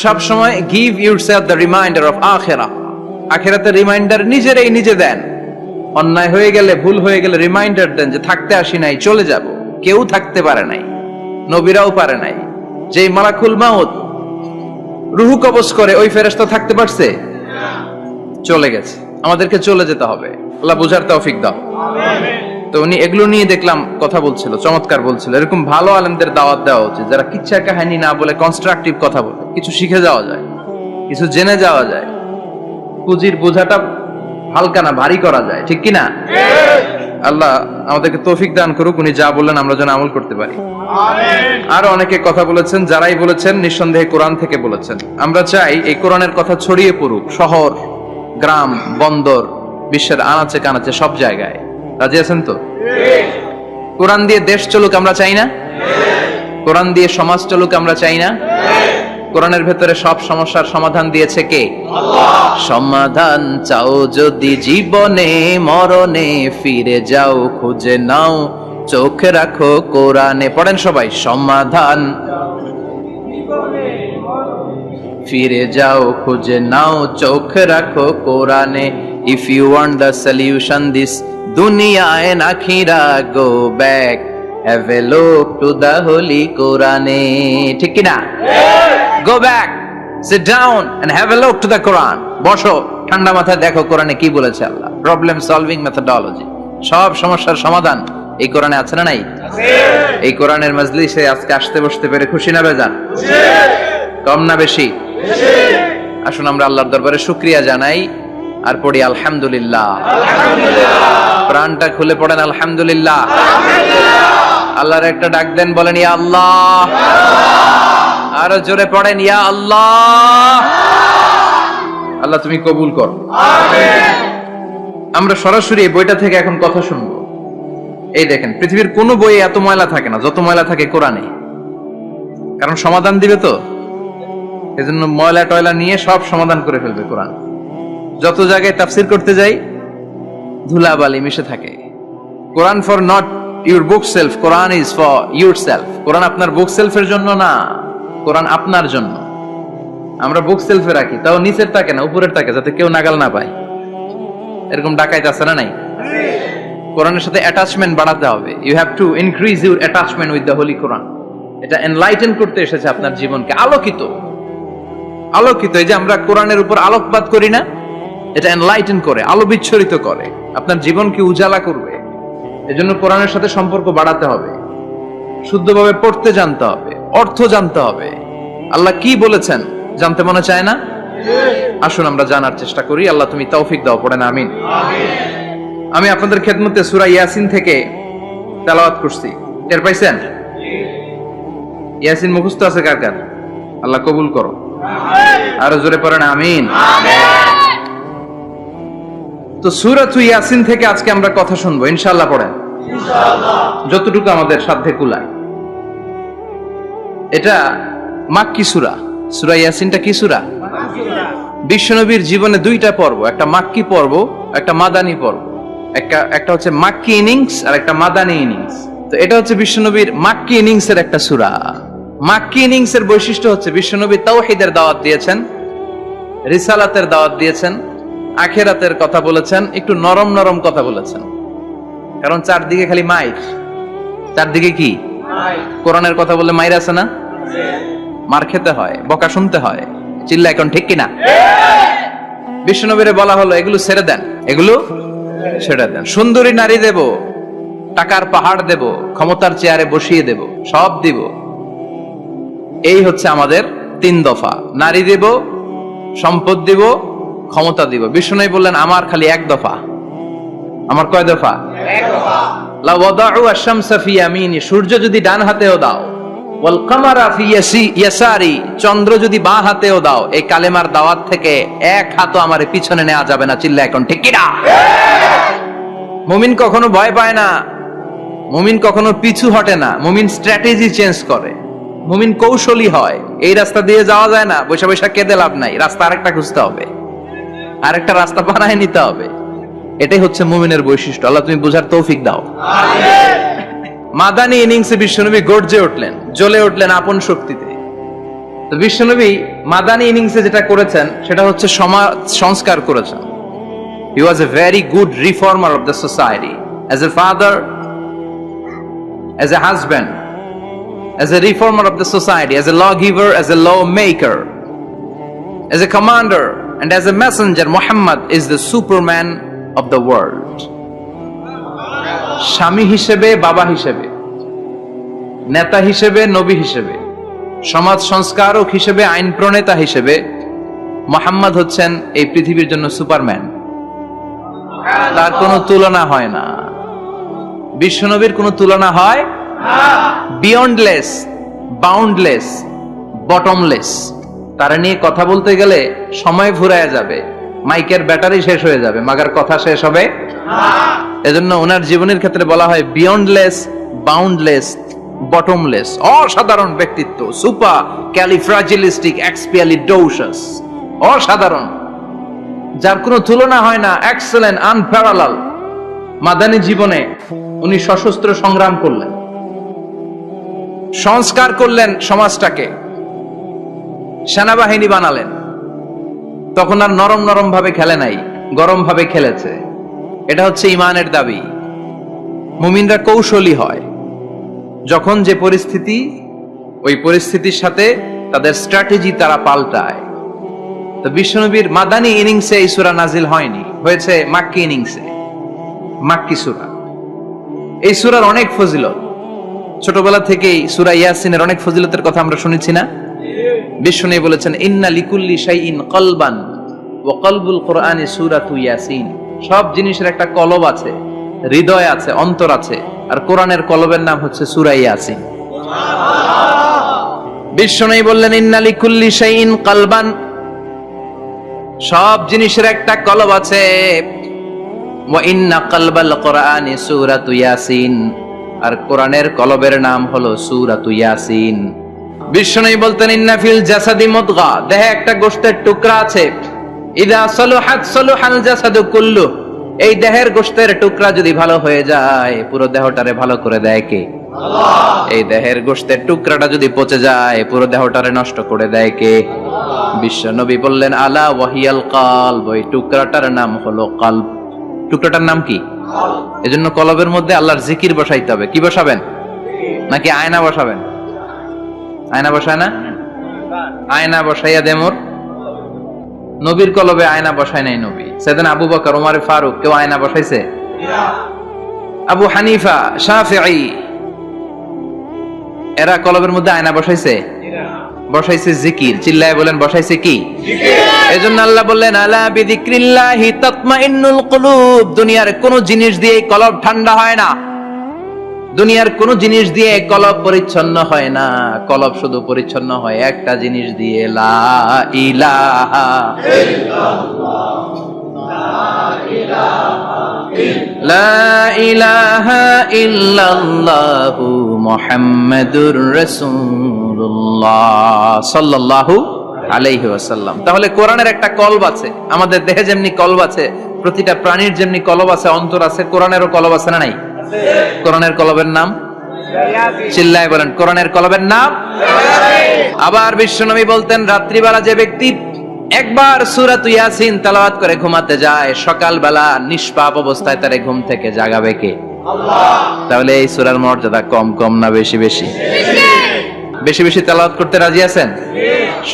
সব সময় give yourself the reminder of আখিরাহ। আখিরাতের রিমাইন্ডার নিজেরাই নিজে দেন। অন্যায় হয়ে গেলে, ভুল হয়ে গেলে রিমাইন্ডার দেন যে থাকতে আসি নাই, চলে যাব। কেউ থাকতে পারে নাই, নবীরাও পারে নাই। যেই মালাকুল মাউত রুহু কবজ করে ওই ফেরেশতা থাকতে পারছে? চলে গেছে। আমাদেরকে চলে যেতে হবে। আল্লাহ বুঝার তৌফিক দাও। তো উনি এগুলো নিয়ে দেখলাম কথা বলছিল, চমৎকার বলছিল। এরকম ভালো আলেমদের দাওয়াত দেওয়া উচিত, যারা কিচ্ছা কাহিনী না বলে কনস্ট্রাকটিভ কথা বলে, কিছু শিখে যাওয়া যায়, কিছু জেনে যাওয়া যায়। পুঁজির বোঝাটা হালকা না, ভারী করা যায়, ঠিক কিনা? আল্লাহ আমাদেরকে তৌফিক দান করুক, উনি যা বললেন আমরা যেন আমল করতে পারি। আর অনেকে কথা বলেছেন, যারাই বলেছেন নিঃসন্দেহে কোরআন থেকে বলেছেন। আমরা চাই এই কোরআনের কথা ছড়িয়ে পড়ুক শহর, গ্রাম, বন্দর, বিশ্বের আনাচে কানাচে, সব জায়গায়। রাজি আছেন তো? কোরআন দিয়ে দেশ চলুক আমরা চাই না? কোরআন দিয়ে সমাজ চলুক আমরা চাই না? কোরআনের ভেতরে সব সমস্যার সমাধান দিয়েছে কে? সমাধান চাও যদি জীবনে মরণে, ফিরে যাও খুঁজে নাও, চোখ রাখো কোরআনে। পড়েন সবাই, সমাধান ফিরে যাও খুঁজে নাও, চোখ রাখো কোরআনে। If you want the solution this দুনিয়া এন্ড আখিরা, go back, have a look to the holy কোরআনে। ঠিক কি না? Go back, sit down and have a look to the Quran. বসো, ঠান্ডা মাথায় দেখো কোরআনে কি বলেছে আল্লাহ। প্রবলেম সলভিং মেথডোলজি, সব সমস্যার সমাধান এই কোরআনে আছে না নাই? এই কোরআনের মজলিসে আজকে আসতে বসতে পেরে খুশি না বেজান? কম না বেশি? আসুন আমরা আল্লাহর দরবারে শুকরিয়া জানাই আর পড়ি আলহামদুলিল্লাহ। প্রাণটা খুলে পড়েন আলহামদুলিল্লাহ। আল্লাহর একটা ডাক দেন, বলেন ইয়া আল্লাহ। আরো জোরে পড়েন ইয়া আল্লাহ। আল্লাহ তুমি কবুল করো। আমরা সরাসরি এই বইটা থেকে এখন কথা শুনবো। এই দেখেন, পৃথিবীর কোন বইয়ে এত ময়লা থাকে না যত ময়লা থাকে কোরআনে। কারণ সমাধান দিবে তো, এজন্য ময়লা টয়লা নিয়ে সব সমাধান করে ফেলবে কোরআন। যত জায়গায় তাফসির করতে যাই ধুলাবালি মিশে থাকে। Quran for not your bookshelf, Quran is for yourself. Quran আপনার বুক সেলফের জন্য না, কোরআন আপনার জন্য। আমরা বুক সেলফে রাখি, তাও নিচের থাকে না, উপরের থাকে, যাতে কেউ নাগাল না পায়। এরকম ডাকাইত আছে না নাই? কোরআনের সাথে অ্যাটাচমেন্ট বাড়াতে হবে। You have to increase your attachment with the holy Quran. এটা এনলাইটেন করতে এসেছে আপনার জীবনকে, আলোকিত। আলোকিত, এই যে আমরা কোরআনের উপর আলোকপাত করি না, এটা এনলাইটেন করে, আলো বিচ্ছরিত করে, আপনার জীবনকে উজালা করবে। এজন্য কোরআনের সাথে সম্পর্ক বাড়াতে হবে, শুদ্ধভাবে পড়তে জানতে হবে, অর্থ জানতে হবে। আল্লাহ কি বলেছেন জানতে মনে চায় না? আসুন আমরা জানার চেষ্টা করি। আল্লাহ তুমি তৌফিক দাও, পড়েন আমিন। আমি আপনাদের খেদমতে সূরা ইয়াসিন থেকে তেলাওয়াত করছি, টের পাইছেন? ইয়াসিন মুখস্থ আছে কার কার? আল্লাহ কবুল করো। আরো জোরে পড়েন আমিন। তো সূরাতুল ইয়াসিন থেকে আজকে আমরা কথা শুনবো ইনশাআল্লাহ। পড়েন ইনশাআল্লাহ, যতটুকু আমাদের সাধ্যে কুলায়। এটা মাক্কি সূরা। সূরা ইয়াসিনটা কি সূরা? বিশ্বনবীর জীবনে দুইটা পর্ব, একটা মাক্কি পর্ব, একটা মাদানী পর্ব। একটা হচ্ছে মাক্কি ইনিংস আর একটা মাদানী ইনিংস। তো এটা হচ্ছে বিশ্বনবীর মাক্কি ইনিংস এর একটা সূরা। মাক্কি ইনিংস এর বৈশিষ্ট্য হচ্ছে বিশ্বনবী তাওহীদের দাওয়াত দিয়েছেন, রিসালাতের দাওয়াত দিয়েছেন, আখিরাতের কথা বলেছেন, একটু নরম নরম কথা বলেছেন। কারণ চারদিকে খালি মাইর। চারদিকে কি? কোরআনের কথা বললে মাইর আছে না? মার খেতে হয়, বকা শুনতে হয়। চিল্লা এখন ঠিক কিনা? বিশ্বনবীরে বলা হলো এগুলো ছেড়ে দেন, এগুলো ছেড়ে দেন। সুন্দরী নারী দেব, টাকার পাহাড় দেব, ক্ষমতার চেয়ারে বসিয়ে দেব, সব দিব। এই হচ্ছে আমাদের 3 দফা। নারী দেব, সম্পদ দিব, ক্ষমতা দিব। বিষ্ণু বললেন আমার খালি 1 দফা। আমার কয় দফা? 1 দফা। লা ওয়াদাউ আশ-শামসা ফি ইয়ামিনি, সূর্য যদি ডান হাতেও দাও, ওয়াল কামারা ফি ইয়াসারি, চন্দ্র যদি বাঁ হাতেও দাও, এই কালেমার দাওয়াত থেকে 1 হাতও আমারে পিছনে নেওয়া যাবে না। চিল্লা এখন ঠিক কি না? মুমিন কখনো ভয় পায় না, মুমিন কখনো পিছু হটে না, মুমিন স্ট্র্যাটেজি চেঞ্জ করে, মুমিন কৌশলী হয়। এই রাস্তা দিয়ে যাওয়া যায় না, বৈশা বৈশা কেঁদে লাভ নাই, রাস্তা আরেকটা খুঁজতে হবে, আরেকটা রাস্তা বানায় নিতে হবে। এটাই হচ্ছে মুমিনের বৈশিষ্ট্য। আল্লাহ তুমি বুঝার তৌফিক দাও। মাদানী ইনিংসে বিশ্বনবী গর্জে উঠলেন, জ্বলে উঠলেন আপন শক্তিতে। তো বিশ্বনবী মাদানী ইনিংসে যেটা করেছেন সেটা হচ্ছে সমাজ সংস্কার করেছেন। He was a very good reformer of the society. As a father, as a husband, as a reformer of the society, as a lawgiver, as a lawmaker, as a commander, and as a messenger, Muhammad is the Superman of the world. স্বামী হিসেবে, বাবা হিসেবে, নেতা হিসেবে, নবী হিসেবে, সমাজ সংস্কারক হিসেবে, আইন প্রণেতা হিসেবে মুহাম্মদ হচ্ছেন এই পৃথিবীর জন্য সুপারম্যান। তার কোনো তুলনা হয় না, বিশ্বনবীর কোনো তুলনা হয় বিয়ন্ডলেস, বাউন্ডলেস, বটমলেস। তারা নিয়ে কথা বলতে গেলে সময় ফুরায় যাবে, মাইকের ব্যাটারি শেষ হয়ে যাবে, মাগার কথা শেষ হবে। এজন্য ওনার জীবনের ক্ষেত্রে বলা হয় বিয়ন্ডলেস, বাউন্ডলেস, বটমলেস, অসাধারণ ব্যক্তিত্ব, সুপার ক্যালিফ্রাজিলিস্টিক এক্সপিয়ালিডোসাস, অসাধারণ, যার কোনো তুলনা হয় না, এক্সেলেন্ট, আনপ্যারালাল। মাদানী জীবনে উনি সশস্ত্র সংগ্রাম করলেন, সংস্কার করলেন সমাজটাকে, সেনাবাহিনী বানালেন। তখন আর নরম নরম ভাবে খেলে নাই, গরম ভাবে খেলেছে। এটা হচ্ছে ইমানের দাবি। মুমিনরা কৌশলী হয়, যখন যে পরিস্থিতি, ওই পরিস্থিতির সাথে তাদের স্ট্র্যাটেজি তারা পাল্টায়। তো বিশ্বনবীর মাদানী ইনিংসে এই সূরা নাজিল হয়নি, হয়েছে মাক্কি ইনিংসে, মাক্কি সূরা। এই সূরার অনেক ফজিলত, ছোটবেলা থেকেই সূরা ইয়াসিনের অনেক ফজিলতের কথা আমরা শুনেছি না? বিশ্বনবী বলেছেন ইন্না লিকুল্লি শাইইন কলবান ওয়া কলবুল কুরআনি সূরাতু ইয়াসিন। সব জিনিসের একটা কলব আছে, হৃদয় আছে, অন্তর আছে, আর কোরআনের কলবের নাম হচ্ছে সূরা ইয়াসিন। বিশ্বনবী বললেন ইন্না লিকুল্লি শাইইন কলবান, সব জিনিসের একটা কলব আছে। ওয়া ইন্না কলবাল কুরআনি সূরাতু ইয়াসিন, আর কোরআনের কলবের নাম হলো সূরাতু ইয়াসিন। বিশ্বনবী বলতেন ইন্না ফিল জাসাদি মুদগা, দেহে একটা গোশতের টুকরা আছে, ইযা সালুহাত সালুহাল জাসাদু কুল্লু, এই দেহের গোশতের টুকরা যদি ভালো হয়ে যায় পুরো দেহটারে ভালো করে দেয় কে? আল্লাহ। এই দেহের গোশতের টুকরাটা যদি পচে যায় পুরো দেহটারে নষ্ট করে দেয় কে? আল্লাহ। বিশ্বনবী বললেন আলা ওয়াহিয়াল কলব, ওই টুকরাটার নাম হলো কলব। টুকরাটার নাম কি? কলব। এজন্য কলবের মধ্যে আল্লাহর জিকির বসাইতে হবে। কি বসাবেন? নাকি আয়না বসাবেন? আয়না বসায় না? আয়না বসাইয়া দে মোর। নবীর কলবে আয়না বসায় নাই নবী। সাইয়েদনা আবু বকর, ওমর ফারুক, কেউ আয়না বসাইছে? আবু হানিফা, শাফিঈ, এরা কলবের মধ্যে আয়না বসাইছে? বসাইছে জিকির। চিল্লায় বলেন বসাইছে কি? জিকির। এজন্য আল্লাহ বললেন আলা বিযিক্রিল্লাহি তাতমাইন্নুল কুলুব, দুনিয়ার কোন জিনিস দিয়ে কলব ঠান্ডা হয় না, দুনিয়ার কোন জিনিস দিয়ে কলব পরিচ্ছন্ন হয় না। কলব শুধু পরিচ্ছন্ন হয় একটা জিনিস দিয়ে, লা ইলাহা ইল্লাল্লাহ, লা ইলাহা ইল্লাল্লাহু মুহাম্মাদুর রাসূলুল্লাহ সাল্লাল্লাহু আলাইহি ওয়াসাল্লাম। তাহলে কোরআনের একটা কলব আছে, আমাদের দেহে যেমনি কলব আছে, প্রতিটা প্রাণীর যেমনি কলব আছে, অন্তর আছে, কোরআনেরও কলব আছে না নাই? কোরআনের কলবের নাম? চিল্লায় বলেন কোরআনের কলবের নাম। আবার বিশ্বনবী বলতেন রাত্রিবেলা যে ব্যক্তি একবার সূরাতু ইয়াসিন তেলাওয়াত করে ঘুমাতে যায়, সকালবেলা নিষ্পাপ অবস্থায় তারে ঘুম থেকে জাগাবে কে? আল্লাহ। তাহলে এই সূরার মর্যাদা কম কম না বেশি বেশি? বেশি বেশি তেলাওয়াত করতে রাজি আছেন?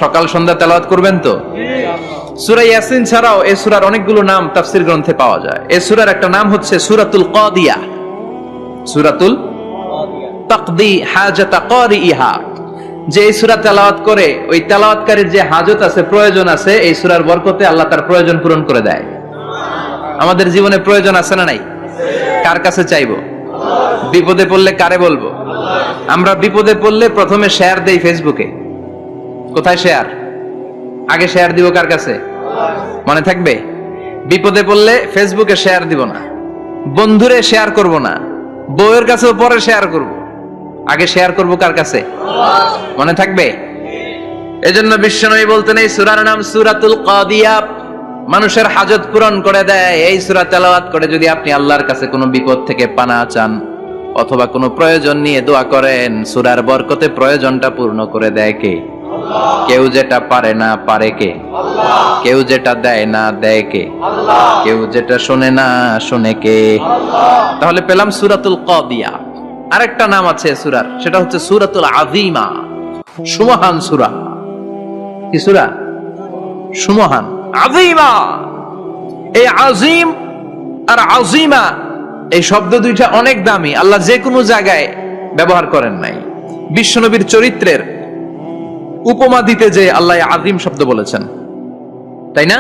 সকাল সন্ধ্যা তেলাওয়াত করবেন তো? সূরা ইয়াসিন ছাড়াও এই সূরার অনেকগুলো নাম তাফসীর গ্রন্থে পাওয়া যায়। এই সূরার একটা নাম হচ্ছে সূরাতুল কাদিয়া, সূরাতুল তাকদি হাজাতা কারিইহা। যে এই সূরা তেলাওয়াত করে ওই তেলাওয়াতকারীর যে হাজত আছে, প্রয়োজন আছে, এই সূরার বরকতে আল্লাহ তার প্রয়োজন পূরণ করে দেয়। আমাদের জীবনে প্রয়োজন আছে না নাই? কার কাছে চাইবো? বিপদে পড়লে কারে বলবো? আমরা বিপদে পড়লে প্রথমে শেয়ার দেই ফেসবুকে। কোথায় শেয়ার? আগে শেয়ার দিব কার কাছে? মনে থাকবে? বিপদে পড়লে ফেসবুকে শেয়ার দিব না, বন্ধুরে শেয়ার করব না, বউয়ের কাছেও পরে শেয়ার করব, আগে শেয়ার করব কার কাছে? মনে থাকবে? এজন্য বিশ্বনবী বলতেন এই সূরার নাম সূরাতুল কাদিয়া, মানুষের হাজত পূরণ করে দেয়। এই সূরা তেলাওয়াত করে যদি আপনি আল্লাহর কাছে কোনো বিপদ থেকে পানা চান অথবা কোনো প্রয়োজন নিয়ে দোয়া করেন, সূরার বরকতে প্রয়োজনটা পূর্ণ করে দেয় কে? কেউ যেটা পারে না পারে কে? কেউ যেটা দেয় না দেয় কে? কেউ যেটা শোনে না শোনে কে? তাহলে পেলাম সূরাতুল কাদিয়া। আরেকটা নাম আছে সূরার, সেটা হচ্ছে সূরাতুল আযীমা, সুমহান সূরা। কি সূরা? সুমহান, আযীমা। এই আযীম আর আযীমা এই শব্দ দুইটা অনেক দামি, আল্লাহ যে কোনো জায়গায় ব্যবহার করেন নাই। বিশ্বনবীর চরিত্রের উপমা দিতে যে আল্লাহ আযীম শব্দ বলেছেন, তাই না?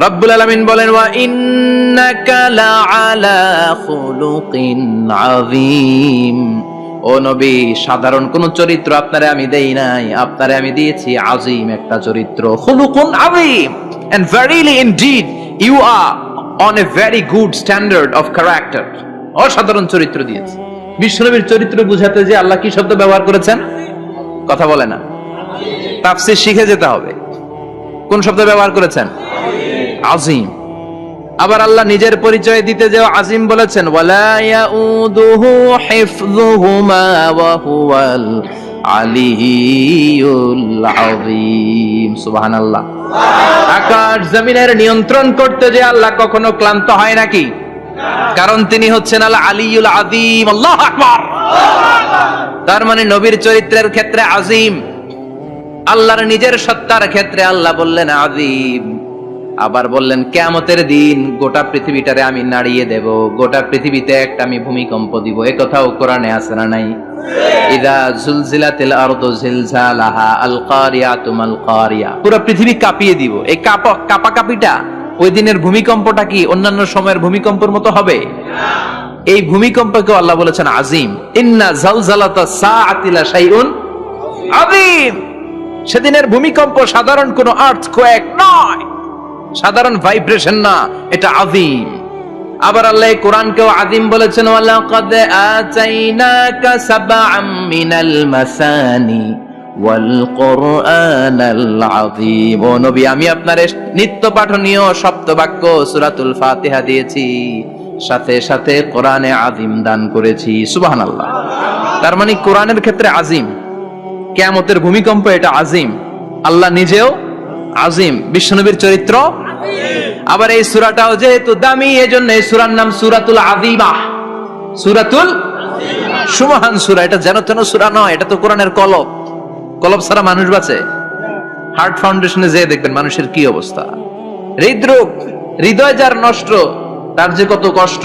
রব্বুল আলামিন বলেন, ওয়া ইন্নাকা লাআলা খুলুকিন আযীম। ও নবী, সাধারণ কোন চরিত্র আপনারে আমি দেই নাই, আপনারে আমি দিয়েছি আযীম একটা চরিত্র, খুলুকুন আযীম। And verily indeed you are on a very good standard of character. অসাধারণ চরিত্র দিয়েছে। বিশ্বনবীর চরিত্র বুঝাতে যে আল্লাহ কি শব্দ ব্যবহার করেছেন? কথা বলে না, তাফসীর শিখে যেতে হবে। কোন শব্দ ব্যবহার করেছেন? আযীম। আবার আল্লাহ নিজের পরিচয় দিতে যে আযীম বলেছেন, ওয়ালা ইয়াউদুহু হিফযুহুমা ওয়া হুয়াল আলিয়্যুল আযীম। সুবহানাল্লাহ। আকাশ জমিনের নিয়ন্ত্রণ করতে যে আল্লাহ কখনো ক্লান্ত হয় নাকি? কারণ তিনি হচ্ছেন আল আলিয়্যুল আযীম। আল্লাহু আকবার। তার মানে নবীর চরিত্রের ক্ষেত্রে আযীম, আল্লাহর নিজের সত্তার ক্ষেত্রে আল্লাহ বললেন আযীম। আবার বললেন কিয়ামতের দিন গোটা পৃথিবীটারে আমি নাড়িয়ে দেব, গোটা পৃথিবীতে একটা আমি ভূমিকম্প দিব। এই কথাও কোরআনে আছে না নাই? ইযা জুলজিলাতিল আরদু জিলজালাহা আল কারিয়াতু মাল কারিয়া। পুরো পৃথিবী কাঁপিয়ে দিব। এই কাঁপাকাঁপিটা ওই দিনের ভূমিকম্পটা কি অন্যান্য সময়ের ভূমিকম্পের মতো হবে? এই ভূমিকম্পকে আল্লাহ বলেছেন আযীম। ইন্না জালজালাতাস সাআতি লা শাইউন আযীম। সেদিনের ভূমিকম্প সাধারণ কোন আর্থকোয়েক নয়, সাধারণ ভাইব্রেশন না, এটা আযীম। আবার আল্লাহ কোরআনকেও আযীম বলেছেন, ওয়ালাকাদ আতাইনাকা সাবআম মিনাল মাসানি ওয়াল কুরআনাল আযীম। ও নবী, আমি আপনারে নিত্য পাঠনীয় সপ্তবাক্য সূরাতুল ফাতিহা দিয়েছি, সাথে সাথে কোরআনে আযীম দান করেছি। সুবহানাল্লাহ। তার মানে কোরআনের ক্ষেত্রে আযীম, কিয়ামতের ভূমিকম্প এটা আযীম, আল্লাহ নিজেও আযীম, বিশ্বনবীর চরিত্র আযীম। আবার এই সূরাটাও যেহেতু দামি, এজন্য এই সূরার নাম সূরাতুল আযীমা, সূরাতুল সুমহান সূরা। এটা যেন তেন সূরা নয়, এটা তো কোরআনের কলব। কলব ছাড়া মানুষ বাঁচে? হার্ট ফাউন্ডেশনে যেয়ে দেখবেন মানুষের কি অবস্থা। হৃদরোগ, হৃদয় যার নষ্ট, তার যে কত কষ্ট।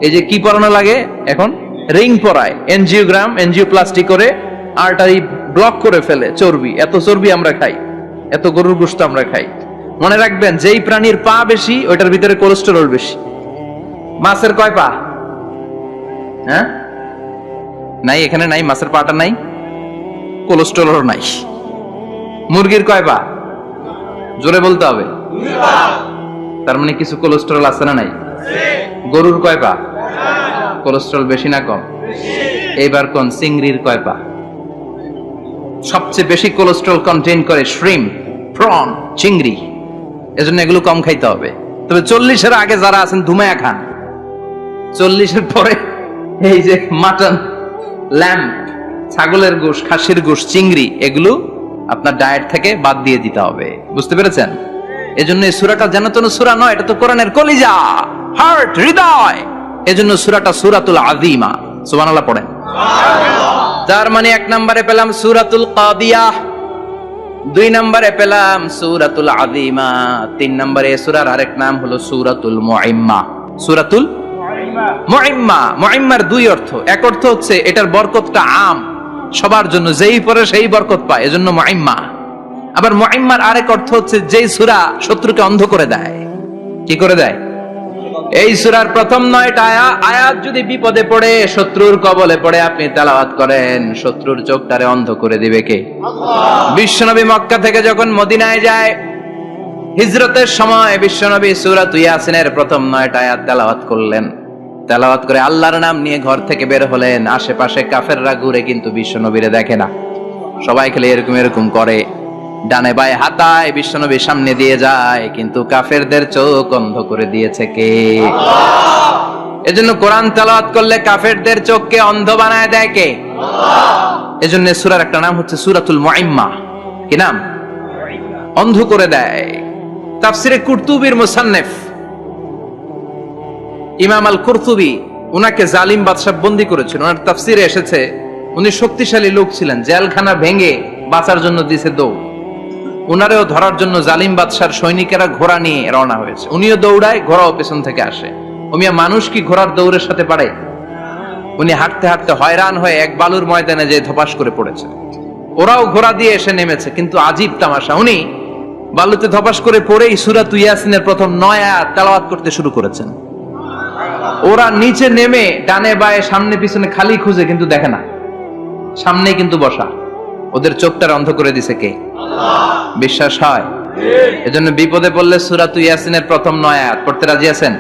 এই যে কি পরানো লাগে এখন, রিং পরায়, এনজিওগ্রাম, এনজিওপ্লাস্টি করে আর্টারি ব্লক করে ফেলে। চর্বি, এত চর্বি আমরা খাই, এত গরুর গোশত আমরা খাই। মনে রাখবেন, যেই প্রাণীর পা বেশি ওইটার ভিতরে কোলেস্টেরল বেশি। মাছের কয় পা? হ্যাঁ, নাই, এখানে নাই, মাছের পাটা নাই, কোলেস্টেরল নাই। মুরগির কয় পা? জোরে বলতে হবে। তার মানে কিছু কোলেস্টেরল আছে না নাই? গরুর কয় পা? কোলেস্টেরল বেশি না কম? এইবার কোন চিংড়ির কয় পা? সবচেয়ে বেশি কোলেস্টেরল কন্টেইন করে শ্রিম্প, প্রন, চিংড়ি। এজন্য এগুলো কম খাইতে হবে। তবে 40-এর আগে যারা আছেন ধুমায়া খান, 40-এর পরে এই যে মাটন, ল্যাম্প, ছাগলের গোশ, খাসির গোশ, চিংড়ি, এগুলো আপনার ডায়েট থেকে বাদ দিয়ে দিতে হবে। বুঝতে পেরেছেন? এজন্য এই সূরাটা যেন তেন সূরা নয়, এটা তো কোরআনের কলিজা, হার্ট, হৃদয়। এজন্য সূরাটা সূরাতুল আযীমা। সুবহানাল্লাহ পড়েন। তার মানে 1 নম্বরে পেলাম সূরাতুল কাদিয়াহ, 2 নম্বরে পেলাম সূরাতুল আযীমা, 3 নম্বরে সূরার আরেক নাম হলো সূরাতুল মুইম্মা। সূরাতুল মুইম্মা। মুইম্মার 2 অর্থ। এক অর্থ হচ্ছে এটার বরকতটা আম, সবার জন্য, যেই পড়ে সেই বরকত পায়, এজন্য মুইম্মা। আবার মুইম্মার আরেক অর্থ হচ্ছে যেই সূরা শত্রুকে অন্ধ করে দেয়। কি করে দেয়? এই সূরার প্রথম 9টা আয়াত যদি বিপদে পড়ে, শত্রুর কবলে পড়ে আপনি তেলাওয়াত করেন, শত্রুর চোখটারে অন্ধ করে দিবে কে? আল্লাহ। বিশ্বনবী মক্কা থেকে যখন মদিনায় যায়, হিজরতের সময় বিশ্বনবী সূরাতুল ইয়াসিনের প্রথম 9টা আয়াত তেলাওয়াত করলেন। তেলাওয়াত করে আল্লাহর নাম নিয়ে ঘর থেকে বের হলেন। আশেপাশে কাফেররা ঘুরে কিন্তু বিশ্বনবীরে দেখে না, সবাই খেলে এরকম এরকম করে, ডানে বায়ে হাতায়, বিশ্বনবী সামনে দিয়ে যায়, কিন্তু কাফেরদের চোখ অন্ধ করে দিয়েছে কে? আল্লাহ। এজন্য কোরআন তেলাওয়াত করলে কাফেরদের চোখকে অন্ধ বানায় দেয় কে? আল্লাহ। এজন্য সূরার একটা নাম হচ্ছে সূরাতুল মুইম্মা। কি নাম? অন্ধ করে দেয়। তাফসিরে কুরতুবির মুসান্নিফ ইমাম আল কুরতুবি উনাকে জালিম বাদশা বন্দী করেছিল। ওনার তাফসিরে এসেছে উনি শক্তিশালী লোক ছিলেন, জেলখানা ভেঙে বাঁচার জন্য দিছে দৌড়। উনারেও ধরার জন্য জালিম বাদশার সৈনিকেরা ঘোড়া নিয়ে রওনা হয়েছে। উনিও দৌড়ায়, ঘোড়াও পেছন থেকে আসে। ওমিয়া মানুষ কি ঘোড়ার দৌড়ের সাথে পারে? উনি হাঁটতে হাঁটতে হয়রান হয়ে এক বালুর ময়দানে যে ধপাস করে পড়েছে। ওরাও ঘোড়া দিয়ে এসে নেমেছে, কিন্তু আজীব তামাশা, উনি বালুতে ধপাস করে পড়েই সূরাত ইয়াসিনের প্রথম 9 আয়াত তেলাওয়াত করতে শুরু করেছেন। ওরা নিচে নেমে ডানে বায়ে সামনে পিছনে খালি খুঁজে, কিন্তু দেখে না, সামনে কিন্তু বসা। ওদের চোখটা অন্ধ করে দিছে কে? আল্লাহ। বিশ্বাস হয়? এজন্য বিপদে পড়লে সূরাত ইয়াসিনের প্রথম 9 আয়াত পড়তে রাজি আছেন?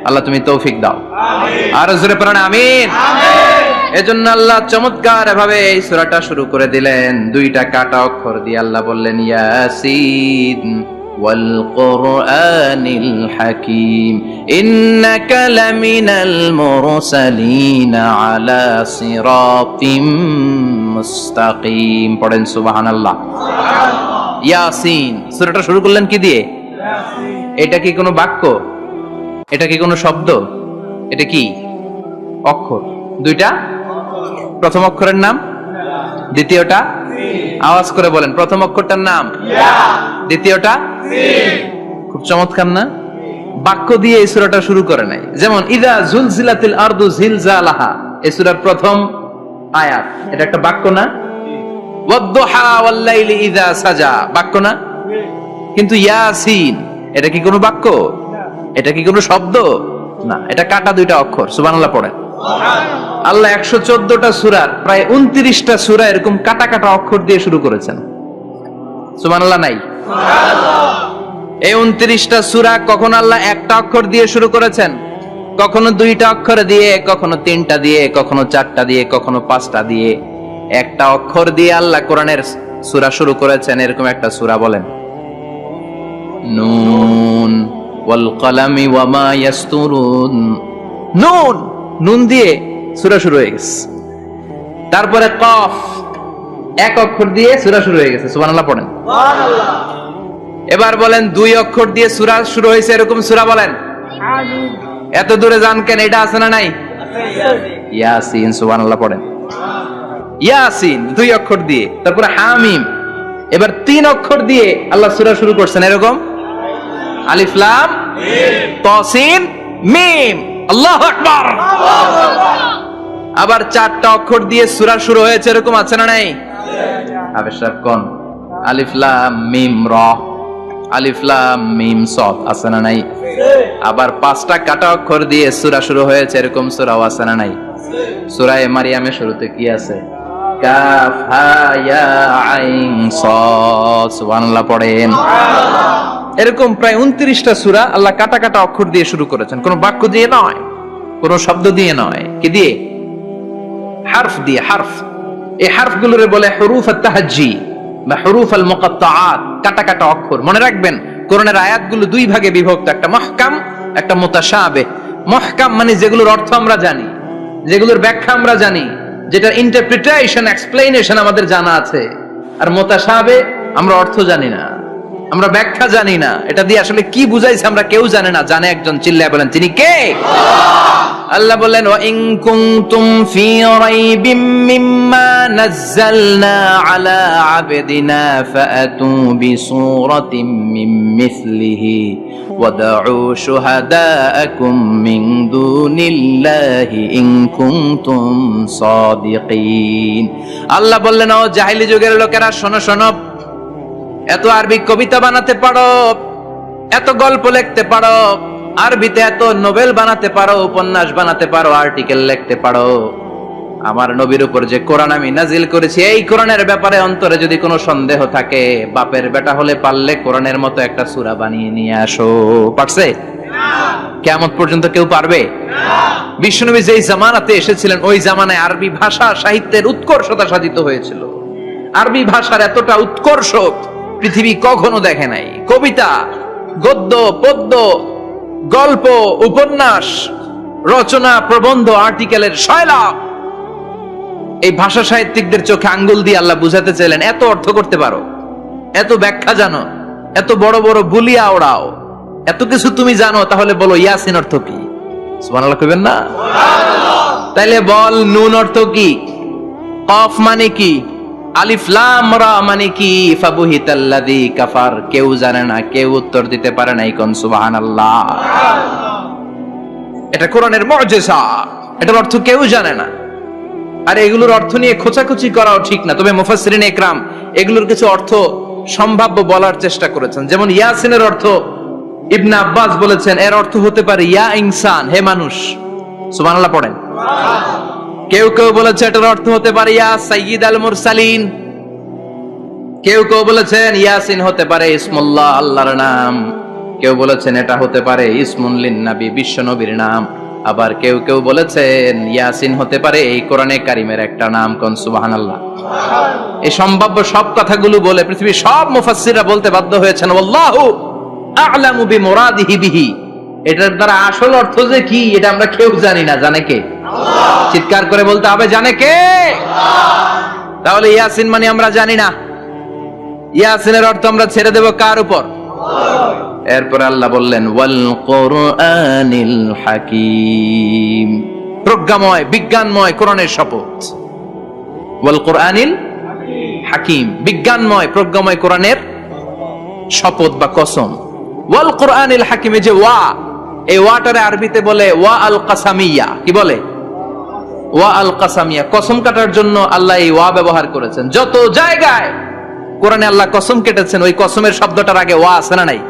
আল্লাহ তুমি তৌফিক দাও। আমিন। আর জোরে পড়েন আমিন। আমিন। এজন্য আল্লাহ চমৎকার ভাবে এই সূরাটা শুরু করে দিলেন। 2টা কাটা অক্ষর দিয়ে আল্লাহ বললেন ইয়াসিন ওয়াল কুরআনিল হাকীম ইন্নাকা লামিনাল মুরসালিন আলা সিরাতিম মুস্তাকিম। পড়েন সুবহানাল্লাহ। সুবহানাল্লাহ। ইয়াসিন সূরাটা শুরু করলেন কি দিয়ে? ইয়াসিন। এটা কি কোনো বাক্য? এটা কি কোনো শব্দ? এটা কি অক্ষর? 2টা। প্রথম অক্ষরের নাম, দ্বিতীয়টা আওয়াজ করে বলেন। প্রথম অক্ষরটার নাম ইয়া, দ্বিতীয়টা সিন। খুব চমৎকার না? বাক্য দিয়ে এই সূরাটা শুরু করে নাই। যেমন ইযা জুলজিলাতিল আরদু জিলজালাহা, এই সূরার প্রথম আয়াত, এটা একটা বাক্য না? ওয়াদ-দুহা ওয়াল-লাইলি ইযা সাজা, বাক্য না? কিন্তু ইয়াসিন এটা কি কোনো বাক্য? এটা কি কোনো শব্দ? না, এটা কাটা 2টা অক্ষর। সুবহানাল্লাহ পড়েন। সুবহানাল্লাহ। আল্লাহ 114টা সূরার প্রায় 29টা সূরা এরকম কাটা কাটা অক্ষর দিয়ে শুরু করেছেন। সুবহানাল্লাহ নাই? সুবহানাল্লাহ। এই 29টা সূরা কখন আল্লাহ একটা অক্ষর দিয়ে শুরু করেছেন, কখনো 2টা অক্ষর দিয়ে, কখনো 3টা দিয়ে, কখনো 4টা দিয়ে, কখনো 5টা দিয়ে। একটা অক্ষর দিয়ে আল্লাহ কোরআনের সূরা শুরু করেছেন। এরকম একটা সূরা বলেন। নুন ওয়াল কলামি ওয়া মা ইয়াসতুরুন। নুন, নুন দিয়ে সূরা শুরু হয়ে গেছে। তারপরে কফ, এক অক্ষর দিয়ে সূরা শুরু হয়ে গেছে। সুবহানাল্লাহ পড়েন। সুবহানাল্লাহ। এবার বলেন 2 অক্ষর দিয়ে সূরা শুরু হয়েছে এরকম সূরা বলেন। আমিন। এত দূরে যান কেন? এটা আছে না নাই? আছে। ইয়াসিন। সুবহানাল্লাহ পড়েন। ইয়াসিন 2 অক্ষর দিয়ে। তারপরে হামিম। এবার 3 অক্ষর দিয়ে আল্লাহ সূরা শুরু করছেন এরকম। আলিফ লাম মিম তা সিন মিম। আল্লাহু আকবার। আবার 4টা অক্ষর দিয়ে সূরা শুরু হয়েছে এরকম আছে না নাই? আবেশাব কোন? আলিফ লাম মিম রা, আলিফ লাম মিম সাদ আছে না নাই? আবার 5টা কাটা অক্ষর দিয়ে সূরা শুরু হয়েছে এরকম সূরাও আছে না নাই? সূরা মারিয়ামের শুরুতে কি আছে? কাফ হা ইয়া আইন সাদ। সুবহানাল্লাহ পড়েন। এরকম প্রায় 29টা সূরা আল্লাহ কাটা কাটা অক্ষর দিয়ে শুরু করেছেন। কোনো বাক্য দিয়ে নয়, কোনো শব্দ দিয়ে নয়। কি দিয়ে? হারফ দিয়ে। হারফ, এই হারফগুলোরে বলে হুরুফ আত-তাহাজ্জি বা হুরুফ আল-মুকাত্তাআত, কাটা কাটা অক্ষর। মনে রাখবেন কোরআনের আয়াতগুলো 2 ভাগে বিভক্ত, একটা মুহকাম, একটা মুতাশাবিহ। মুহকাম মানে যেগুলোর অর্থ আমরা জানি, যেগুলোর ব্যাখ্যা আমরা জানি, যেটার ইন্টারপ্রিটেশন, এক্সপ্লেনেশন আমাদের জানা আছে। আর মুতাশাবিহ আমরা অর্থ জানি না, আমরা ব্যাখ্যা জানি না, এটা দিয়ে আসলে কি বুঝাইছে আমরা কেউ জানে না। জানে একজন, চিল্লায় বলেন তিনি কে? আল্লাহ বলেন ওয়া ইন কুনতুম ফি রাইবিম মিম্মা নাযালনা আলা আবদিনা ফাআতু বিসূরাতিন মিন মিসলিহি ওয়াদউ শুহাদাআকুম মিন দুনিল্লাহি ইন কুনতুম সাদিকিন। আল্লাহ বললেন ও জাহেলি যুগের লোকেরা, শোনো শোনো, এত আরবি কবিতা বানাতে পারো, এত গল্প লিখতে পারো, আরবিতে এত নোবেল বানাতে পারো, উপন্যাস বানাতে পারো, আর্টিকেল লিখতে পারো। আমার নবীর উপর যে কোরআন আমি নাজিল করেছি, এই কোরআনের ব্যাপারে অন্তরে যদি কোনো সন্দেহ থাকে, বাপের বেটা হলে পারলে কোরআনের মতো একটা সূরা বানিয়ে নিয়ে আসো। পারছে? না। কিয়ামত পর্যন্ত কেউ পারবে না। বিশ্বনবী যেই জামানাতে এসেছিলেন ওই জামানায় আরবি ভাষা সাহিত্যের উৎকর্ষতা সাধিত হয়েছিল। আরবি ভাষার এতটা উৎকর্ষ পৃথিবী কখনো দেখে নাই। কবিতা, গদ্য, পদ্য, গল্প, উপন্যাস রচনা, প্রবন্ধ, আর্টিকেলের সয়লাভ। এই ভাষা সাহিত্যিকদের চোখে আঙ্গুল দিয়ে আল্লাহ বুঝাতে চাইলেন, এত অর্থ করতে পারো, এত ব্যাখ্যা জানো, এত বড় বড় বুলিয়া ওড়াও, এত কিছু তুমি জানো, তাহলে বলো ইয়াসিন অর্থ কি? সুবহানাল্লাহ কইবেন না? তাইলে বল নুন অর্থ কি, কফ মানে কি, আলিফ লাম রা মানে কি, ফাবুহিতাল্লাযী কাফার। কেউ জানে না, কেউ উত্তর দিতে পারে না। কোন সুবহানাল্লাহ। এটা কোরআনের মুজিজা, এটার অর্থ কেউ জানে না। আর এগুলোর অর্থ নিয়ে খোঁচাখুচি করাও ঠিক না। তবে মুফাসসিরিন ইকরাম এগুলোর কিছু অর্থ সম্ভাব্য বলার চেষ্টা করেছেন। যেমন ইয়াসিনের অর্থ ইবনে আব্বাস বলেছেন, এর অর্থ হতে পারে ইয়া ইনসান, হে মানুষ। সুবহানাল্লাহ পড়েন। কেউ কেউ বলেছে এটার অর্থ হতে পারে ইয়া সাইয়্যিদ আল মুরসালিন। কেউ কেউ বলেছেন ইয়াসিন হতে পারে ইসমুল্লাহ, আল্লাহর নাম। কেউ বলেছেন এটা হতে পারে ইসমুন লিন নবী, বিশ্ব নবীর নাম। আবার কেউ কেউ বলেছেন ইয়াসিন হতে পারে এই কোরআনে কারিমের একটা নাম। কোন সুবহানাল্লাহ। এই সম্ভাব্য সব কথাগুলো বলে পৃথিবীর সব মুফাসসিররা বলতে বাধ্য হয়েছেন আল্লাহু আ'লামু বিমুরাদিহি বিহি। এটার দ্বারা আসল অর্থ যে কি এটা আমরা কেউ জানি না, জানে কে? আল্লাহ। চিৎকার করে বলতে হবে, জানে কে? আল্লাহ। তাহলে ইয়াসিন মানে আমরা জানি না, ইয়াসিনের অর্থ আমরা ছেড়ে দেব কার উপর? এরপর আল্লাহ বললেন ওয়াল কোরআনিল হাকিম, প্রজ্ঞাময় বিজ্ঞানময় কোরআনের শপথ। ওয়াল কোরআনিল হাকিম, বিজ্ঞানময় প্রজ্ঞাময় কোরআনের শপথ বা কসম। ওয়াল কোরআনিল হাকিমে যে ওয়া, এই ওয়াটারে আরবিতে বলে ওয়া আল কাসামিয়া। কি বলে? ওয়া আল কাসামিয়া, কসম কাটার জন্য আল্লাহ এই ওয়া ব্যবহার করেছেন। যত জায়গায় কোরআনে আল্লাহ কসম কেটেছেন, ওই কসমের শব্দটার আগে ওয়া আছে না নাই?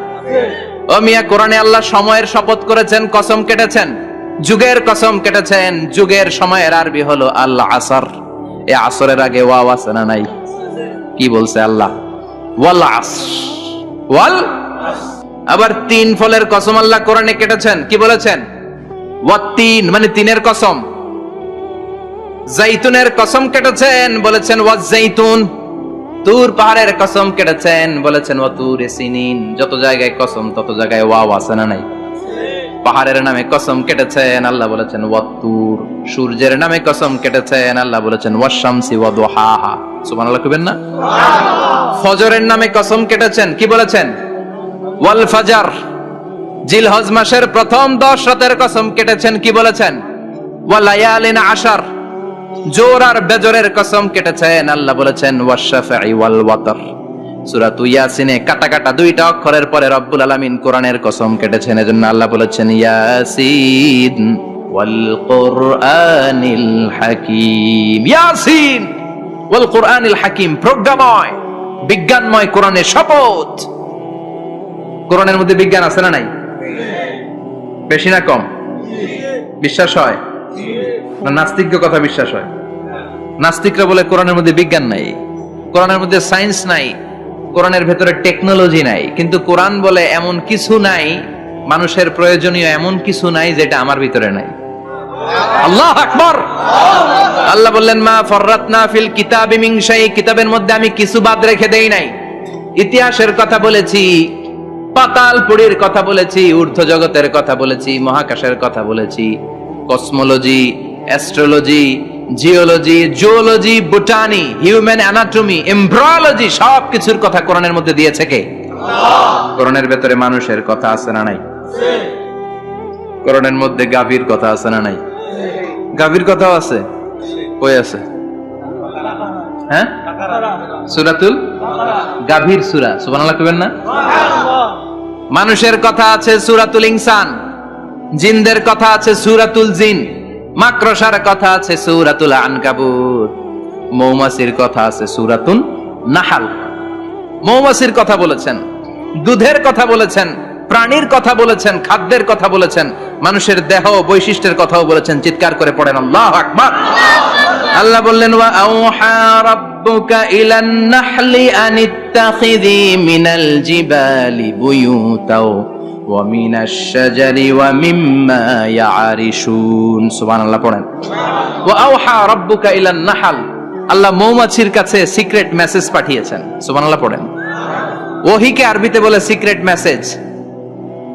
ও মিয়া, কোরআনে আল্লাহ সময়ের শপথ করেছেন, কসম কেটেছেন, যুগের কসম কেটেছেন। যুগের সময়ের আরবি হলো আল আসর। এই আসরের আগে ওয়া আছে না নাই? কি বলছে আল্লাহ? ওয়াল আসর, ওয়াল। আবার তিন ফলের কসম আল্লাহ কোরআনে কেটেছেন, কি বলেছেন? ওয়াত্তিন, মানে তিনের কসম। জাইতুনের কসম কেটেছেন, বলেছেন ওয়াজ জাইতুন। তুর পাহাড়ের কসম কেটেছেন, বলেছেন ওয়াতুরে সিনিন। যত জায়গায় কসম তত জায়গায় ওয়াও আছে না নাই? পাহাড়ের নামে কসম কেটেছেন, আল্লাহ বলেছেন ওয়াতুর। সূর্যের নামে কসম কেটেছেন, আল্লাহ বলেছেন ওয়াশ-শামসি ওয়া দুহাহা। সুবহানাল্লাহ কইবেন না? ফজরের নামে কসম কেটেছেন, কি বলেছেন? ওয়াল ফাজর। জিলহজ মাসের প্রথম 10 রাতের কসম কেটেছেন, কি বলেছেন? ওয়া লায়ালিন আশর। জোর আর বেজরের কসম কেটেছেন, আল্লাহ বলেছেন ওয়াশ-শাফঈ ওয়াল ওয়াতর। সূরা ইয়াসিনে কাটা কাটা দুইটা অক্ষরের পরে রব্বুল আলামিন কোরআনের কসম কেটেছেন। এজন্য আল্লাহ বলেছেন ইয়াসিন ওয়াল কোরআনিল হাকিম। ইয়াসিন ওয়াল কোরআনিল হাকিম, প্রজ্ঞাময় বিজ্ঞানময় কোরআনের শপথ। কোরআনের মধ্যে বিজ্ঞান আছে না নাই? বেশি না কম? বিশ্বাস হয় না? নাস্তিকদের কথা বিশ্বাস হয়? নাস্তিকরা বলে কোরআনের মধ্যে বিজ্ঞান নাই, কোরআনের মধ্যে সায়েন্স নাই, কোরআনের ভেতরে টেকনোলজি নাই। কিন্তু কোরআন বলে এমন কিছু নাই, মানুষের প্রয়োজনীয় এমন কিছু নাই যেটা আমার ভিতরে নাই। আল্লাহু আকবার। আল্লাহ বললেন মা ফাররাতনা ফিল কিতাবি মিন শাই, কিতাবের মধ্যে আমি কিছু বাদ রেখে দেই নাই। ইতিহাসের কথা বলেছি, পাতালপুরীর কথা বলেছি, ঊর্ধ্ব জগতের কথা বলেছি, মহাকাশের কথা বলেছি, cosmology, astrology, geology, zoology, botany, human anatomy, embryology, সব কিছুর কথা কোরআনের মধ্যে দিয়েছে কে? আল্লাহ। কোরআনের ভেতরে মানুষের কথা আছে না নাই? কোরআনের মধ্যে গাভীর কথা আছে না নাই? গাভীর কথাও আছে। কই আছে? হ্যাঁ, সূরাতুল গাভীর সূরা। সুবহানাল্লাহ কইবেন না? মানুষের কথা আছে সূরাতুল ইনসান, জিনদের কথা আছে সূরাতুল জিন, মাকড়সার কথা আছে সূরাতুল আনকাবুত, মৌমাছির কথা আছে সূরাতুন নাহাল। মৌমাছির কথা বলেছেন, দুধের কথা বলেছেন, প্রাণীর কথা বলেছেন, খাদ্যের কথা বলেছেন, মানুষের দেহ বৈশিষ্ট্যের কথাও বলেছেন। চিৎকার করে পড়েন আল্লাহু আকবার। আল্লাহ বললেন ওয়া আওহা রাব্বুকা ইলান নাহলি আনিত্তাখিযি মিনাল জিবালি বুয়ুতাও ওয়া মিনাশ শাজারি ওয়া মিম্মা ইয়ারিশুন। সুবহানাল্লাহ পড়েন। ওয়া আওহা রাব্বুকা ইলান নাহল, আল্লাহ মৌমাছির কাছে সিক্রেট মেসেজ পাঠিয়েছেন। সুবহানাল্লাহ পড়েন। ওহীকে আরবিতে বলে সিক্রেট মেসেজ।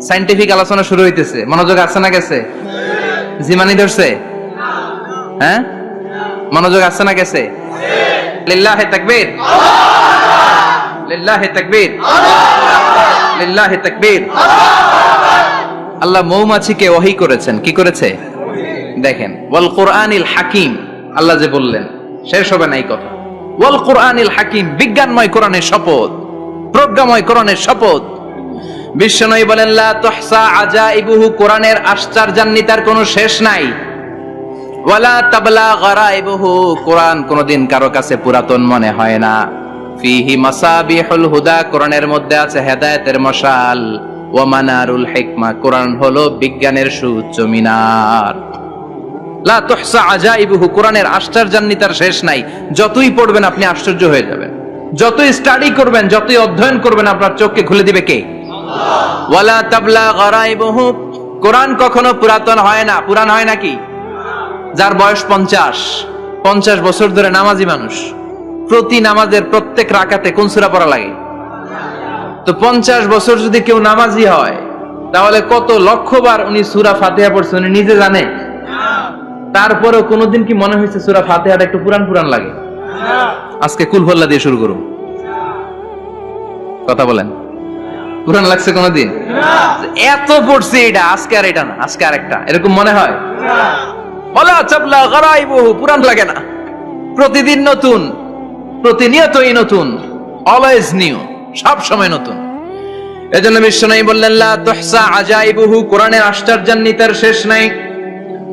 সায়েন্টিফিক আলোচনা শুরু হইতেছে, মনোযোগ আছে না গেছে? জিমানি ধরছে? হ্যাঁ, মনোযোগ আসছে না গেছে? লিল্লাহি তাকবীর, লিল্লাহি তাকবীর, লিল্লাহি তাকবীর। আল্লাহ মৌমাছিকে ওহী করেছেন। কি করেছে? দেখেন, ওয়াল কোরআনিল হাকিম, আল্লাহ যে বললেন শেষ হবে না এই কথা। ওয়াল কোরআনিল হাকিম, বিজ্ঞানময় কোরআনের শপথ, প্রজ্ঞাময় কোরআনের শপথ। বিশ্বনবী বলেন লা তুহসা আজাইবুহু, কোরআনের আশ্চর্যান্বিতার কোনো শেষ নাই। ওয়ালা তাবলা গারাইবুহু, কোরআন কোনদিন কারো কাছে পুরাতন মনে হয় না। ফিহি মাসাবিহুল হুদা, কোরআনের মধ্যে আছে হেদায়েতের মশাল। ওয়া মানারুল হিকমা, কোরআন হলো বিজ্ঞানের সুউচ্চ মিনার। লা তুহসা আজাইবুহু, কোরআনের আশ্চর্যান্বিতার শেষ নাই। যতই পড়বেন আপনি আশ্চর্য হয়ে যাবেন, যতই স্টাডি করবেন, যতই অধ্যয়ন করবেন, আপনার চোখকে খুলে দিবে কে? আল্লাহ। ওয়ালা তাবলা গারাইবুহু, কোরআন কখনো পুরাতন হয় না। পুরান হয় নাকি? যার বয়স 50 বছর ধরে নামাজি মানুষ, প্রতি নামাজের প্রত্যেক রাকাতে কোন সূরা পড়া লাগে? তো 50 বছর যদি কেউ নামাজি হয়, তাহলে কত লক্ষবার উনি সূরা ফাতিহা পড়ছেন উনি নিজে জানে? তারপরেও কোনোদিন কি মনে হয়েছে সূরা ফাতিহাটা একটু পুরান পুরান লাগে? আজকে কুল হল্লা দিয়ে শুরু করুন, কথা বলেন, পুরান লাগছে কোনোদিন? এত পড়ছি এটা, আজকে আর এটা না, আজকে আর একটা, এরকম মনে হয়? ওয়ালা তাবলা গারাইবুহু, পুরান লাগে না। প্রতিদিন নতুন, প্রতিনিয়তই নতুন, অলওয়েজ নিউ, সব সময় নতুন। এজন্য বিশ্বনবী বললেন লা তুহসা আজাইবুহু, কোরআনের আশ্চর্যান্বিতার শেষ নাই।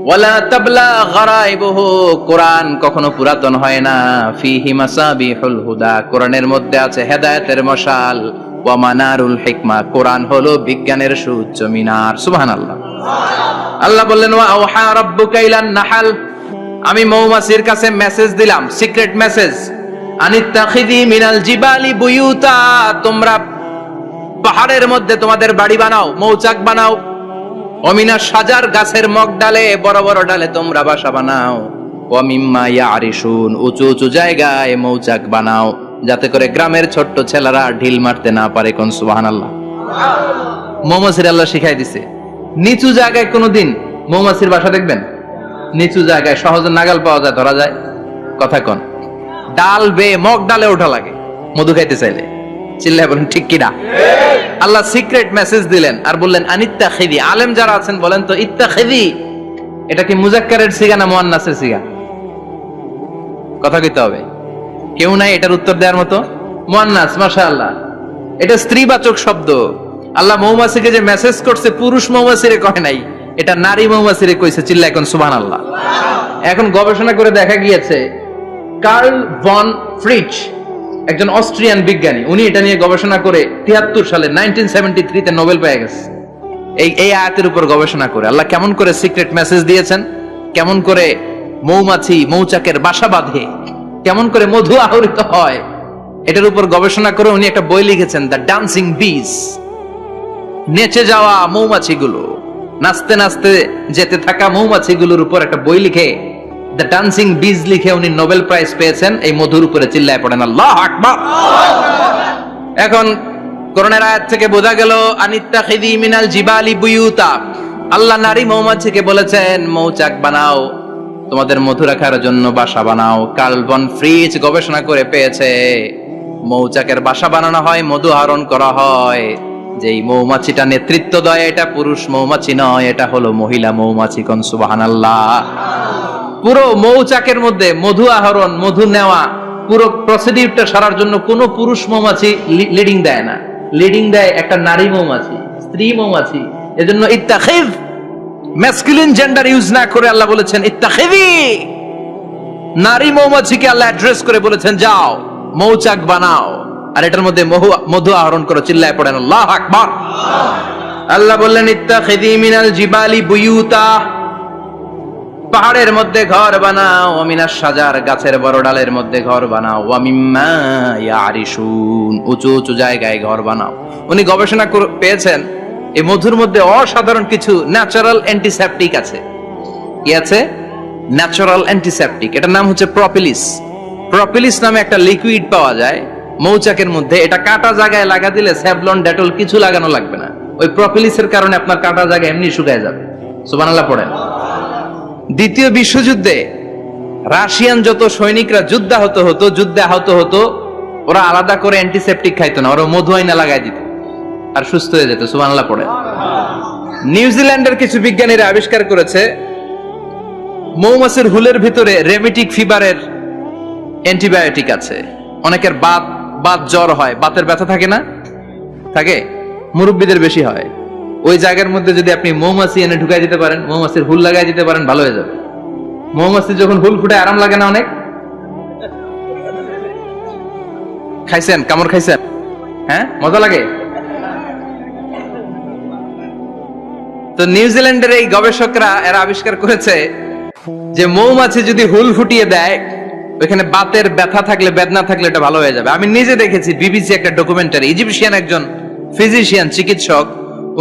ওয়ালা তাবলা গারাইবুহু, কোরআন কখনো পুরাতন হয় না। ফিহি মাসাবিহুল হুদা, কোরআনের মধ্যে আছে হেদায়েতের মশাল। ওয়া মানারুল হিকমা, কোরআন হলো বিজ্ঞানের সুউচ্চ মিনার। সুবহানাল্লাহ। আল্লাহ বললেন ওয়া আওহা রাব্বুকা ইলান নাহাল, আমি মৌমাছির কাছে মেসেজ দিলাম, সিক্রেট মেসেজ। আনিত্তাখিযি মিনাল জিবালি বুয়ুতা, তোমরা পাহাড়ের মধ্যে তোমাদের বাড়ি বানাও, মৌচাক বানাও। ওমিনা সাজার, গাছের মগ ডালে, বড় বড় ডালে তোমরা বাসা বানাও। ওয়া মিম্মা ইয়ারিশুন, উঁচু উঁচু জায়গায় মৌচাক বানাও, যাতে করে গ্রামের ছোট্ট ছেলেরা ঢিল মারতে না পারে। কোন সুবহানাল্লাহ। মৌমাছির আল্লাহ শিখাই দিছে। নিচু জায়গায় কোনোদিন মৌমাছির বাসা দেখবেন? নিচু জায়গায় সহজে নাগাল পাওয়া যায়, ধরা যায়। কথা কন, ডাল বেয়ে মগ ডালে ওঠা লাগে মধু খাইতে চাইলে। চিল্লায় বলেন ঠিক কিনা? আল্লাহ সিক্রেট মেসেজ দিলেন আর বললেন আনিত্তাখিযি। আলেম যারা আছেন বলেন তো, ইত্তাখিযি এটা কি মুজাক্কারের সিগা না মুয়ান্নাসের সিগা? কথা কইতে হবে, কেউ নাই এটার উত্তর দেওয়ার মতো। মুয়ান্নাস, মাশাআল্লাহ, এটা স্ত্রীবাচক শব্দ। আল্লাহ মৌমাছিকে যে মেসেজ করছে পুরুষ মৌমাছিরে কয় নাই, এটা নারী মৌমাছিরে কইছে। চিল্লা এখন সুবহানাল্লাহ। এখন গবেষণা করে দেখা গিয়েছে, কার্ল ভন ফ্রিচ, একজন অস্ট্রিয়ান বিজ্ঞানী, উনি এটা নিয়ে গবেষণা করে 73 সালে 1973 তে নোবেল পেয়ে গেছে। এই আয়াতের উপর গবেষণা করে আল্লাহ কেমন করে সিক্রেট মেসেজ দিয়েছেন, কেমন করে মৌমাছি মৌচাকের বাসা বাঁধে, কেমন করে মধু আহরিত হয়, এটার উপর গবেষণা করে উনি একটা বই লিখেছেন, দ্য ডান্সিং বিজ। নেচে যাওয়া মৌমাছিগুলো, নাচতে নাচতে যেতে থাকা মৌমাছিগুলোর উপর একটা বই লিখে, দ্য ডান্সিং বিজ লিখে উনি নোবেল প্রাইজ পেয়েছেন এই মধুর উপরে। চিল্লায় পড়েন আল্লাহু আকবার। এখন কোরআনের আয়াত থেকে বোঝা গেল আনিত্তাখিযি মিনাল জিবালি বুয়ুতা, আল্লাহ নারী মৌমাছিকে বলেছেন মৌচাক বানাও, তোমাদের মধু রাখার জন্য বাসা বানাও। কার্ল ভন ফ্রিচ গবেষণা করে পেয়েছে মৌচাকের বাসা বানানো হয়, মধু আহরণ করা হয়। যেই মৌমাছিটা নেতৃত্ব দেয় এটা পুরুষ মৌমাছি নয়, এটা হলো মহিলা মৌমাছি। কোন সুবহানাল্লাহ। পুরো মৌচাকের মধ্যে মধু আহরণ, মধু নেওয়া, পুরো প্রসিডিউরটা সারার জন্য কোনো পুরুষ মৌমাছি লিডিং দেয় না, লিডিং দেয় একটা নারী মৌমাছি, স্ত্রী মৌমাছি। এজন্য ইত্তাখিয, ম্যাসকুলিন জেন্ডার ইউজ না করে আল্লাহ বলেছেন ইত্তাখিযি। নারী মৌমাছিকে আল্লাহ অ্যাড্রেস করে বলেছেন যাও মৌচাক বানাও আর এটার মধ্যে মধু আহরণ করো। চিল্লায় পড়েন আল্লাহু আকবার। আল্লাহ বললেন ইত্তাখিযি মিনাল জিবালি বুয়ুতা, পাহাড়ের মধ্যে ঘর বানাও। মিনাস সাজার, গাছের বড় ডালের মধ্যে ঘর বানাও। ওয়া মিম্মা ইয়ারিশুন, উঁচু উঁচু জায়গায় ঘর বানাও। উনি গবেষণা পেয়েছেন এই মধুর মধ্যে অসাধারণ কিছু ন্যাচারাল অ্যান্টিসেপটিক আছে। কি আছে? Natural antiseptic. এটার নাম হচ্ছে প্রপিলিস। প্রপিলিস নামে একটা লিকুইড পাওয়া যায় মৌচাকের মধ্যে। এটা কাটা জায়গায় লাগা দিলে স্যাভলন, ডেটল কিছু লাগানো লাগবে না। ওই প্রপিলিসের কারণে আপনার কাটা জায়গা এমনি শুকায় যাবে। সুবহানাল্লাহ পড়েন। দ্বিতীয় বিশ্বযুদ্ধে রাশিয়ান যত সৈনিকরা যুদ্ধে আহত হতো, ওরা আলাদা করে অ্যান্টিসেপটিক খাইতো না, ওরা মধু আইনা লাগাই দিত আর সুস্থ হয়ে যেত। সুবহানাল্লাহ পড়ে। নিউজিল্যান্ডের কিছু বিজ্ঞানীরা আবিষ্কার করেছে মৌমাছির হুলের ভিতরে রেমিটিক ফিভারের অ্যান্টিবায়োটিক আছে। অনেকের বাত জ্বর হয়, বাতের ব্যথা থাকে না, থাকে, মুরব্বীদের বেশি হয়। ওই জায়গার মধ্যে যদি আপনি মৌমাছি এনে ঢুকাই দিতে পারেন, মৌমাছির হুল লাগাই দিতে পারেন, ভালো হয়ে যাবে। মৌমাছি যখন হুল ফুটে আরাম লাগে না অনেক? খাইছেন, কামড় খাইছেন? হ্যাঁ, মজা লাগে। তো নিউজিল্যান্ডের এই গবেষকরা এরা আবিষ্কার করেছে যে মৌমাছি যদি হুল ফুটিয়ে দেয়, ওইখানে বাতের ব্যথা থাকলে, বেদনা থাকলে এটা ভালো হয়ে যাবে। আমি নিজে দেখেছি, বিবিসি একটা ডকুমেন্টারি, ইজিপশিয়ান একজন ফিজিশিয়ান, চিকিৎসক,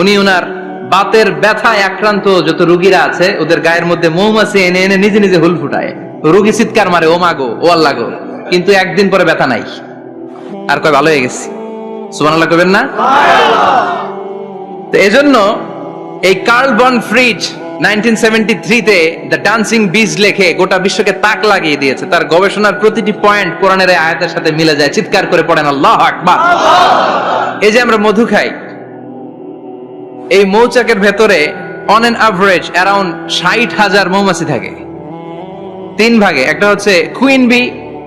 উনি ওনার বাতের ব্যথায় আক্রান্ত যত রোগীরা আছে ওদের গায়ের মধ্যে মৌমাছি এনে এনে নিজে নিজে হুল ফুটায়। রোগী চিৎকার মারে, ও মাগো, ও আল্লাহ গো, কিন্তু একদিন পরে ব্যথা নাই, আর কয় ভালো হয়ে গেছি। সুবহানাল্লাহ কইবেন না? তো এজন্য এই কার্ল বন ফ্রিজ 1973 তে দ্য ডান্সিং বিজ লেখে গোটা বিশ্বকে তাক লাগিয়ে দিয়েছে। তার গবেষণার প্রতিটি পয়েন্ট কোরআনের আয়াতের সাথে মিলে যায়। চিৎকার করে পড়েন আল্লাহু আকবার। এই যে আমরা মধু খাই, এই মৌচাকের ভেতরে অন এন অ্যাভারেজ অ্যারাউন্ড 60,000 মৌমাছি থাকে। তিন ভাগে, একটা হচ্ছে কুইন বি,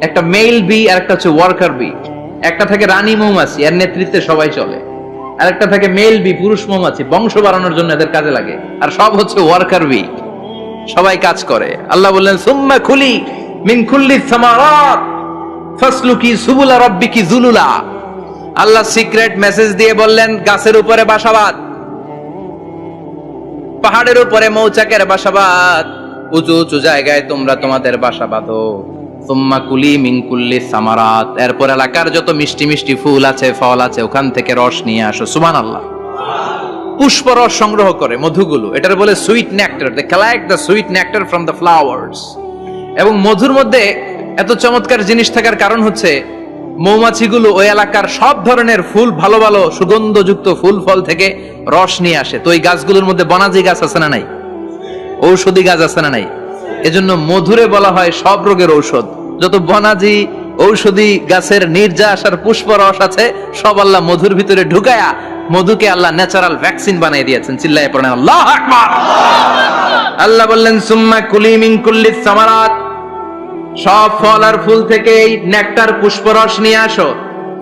একটা মেল বি, আর একটা হচ্ছে ওয়ার্কার বি। একটা থাকে রানী মৌমাছি, এর নেতৃত্বে সবাই চলে। আর একটা থাকে মেল বি, পুরুষ মৌমাছি, বংশ বাড়ানোর জন্য এদের কাজে লাগে। আর সব হচ্ছে ওয়ার্কার বি, সবাই কাজ করে। আল্লাহ বললেন সুম্মা খুলি মিন কুল্লি সামারাত ফাসলুকি সুবুলা রাব্বিকি যুলুলা। আল্লাহ সিক্রেট মেসেজ দিয়ে বললেন, গাছের উপরে বাসাবাদ, পাহাড়ের উপরে মৌচাকের বাসাবাদ, উঁচু উঁচু জায়গায় তোমরা তোমাদের বাসা বাঁধো। সুম্মা কুলি মিন কুল্লি সামারাত, এরপর এলাকার যত মিষ্টি মিষ্টি ফুল আছে, ফল আছে, ওখান থেকে রস নিয়ে আসো। সুবহানাল্লাহ। পুষ্প রস সংগ্রহ করে মধুগুলো, এটার বলে sweet nectar. They collect the sweet nectar from the flowers. এবং মধুর মধ্যে এত চমৎকার জিনিস থাকার কারণ হচ্ছে মৌমাছিগুলো ওই এলাকার সব ধরনের ফুল, ভালো ভালো সুগন্ধযুক্ত ফুল ফল থেকে রস নিয়ে আসে। তো এই গাছগুলোর মধ্যে বনাজি গাছ আছে না নাই? ঔষধি গাছ আছে না নাই? এজন্য মধুরে বলা হয় সব রোগের ঔষধ। যত বনাজি ঔষধি গাছের নির্যাস আর পুষ্প রস আছে, সব আল্লাহ মধুর ভিতরে ঢুকায়া মধুকে আল্লাহ ন্যাচারাল ভ্যাকসিন বানিয়ে দিয়েছেন। চিল্লায়ে পড়েন আল্লাহু আকবার। আল্লাহ বললেন সুম্মা কুলি মিন কুল্লি সামারাত, সব ফল আর ফুল থেকে এই নেকটার পুষ্পরস নিয়ে আসো।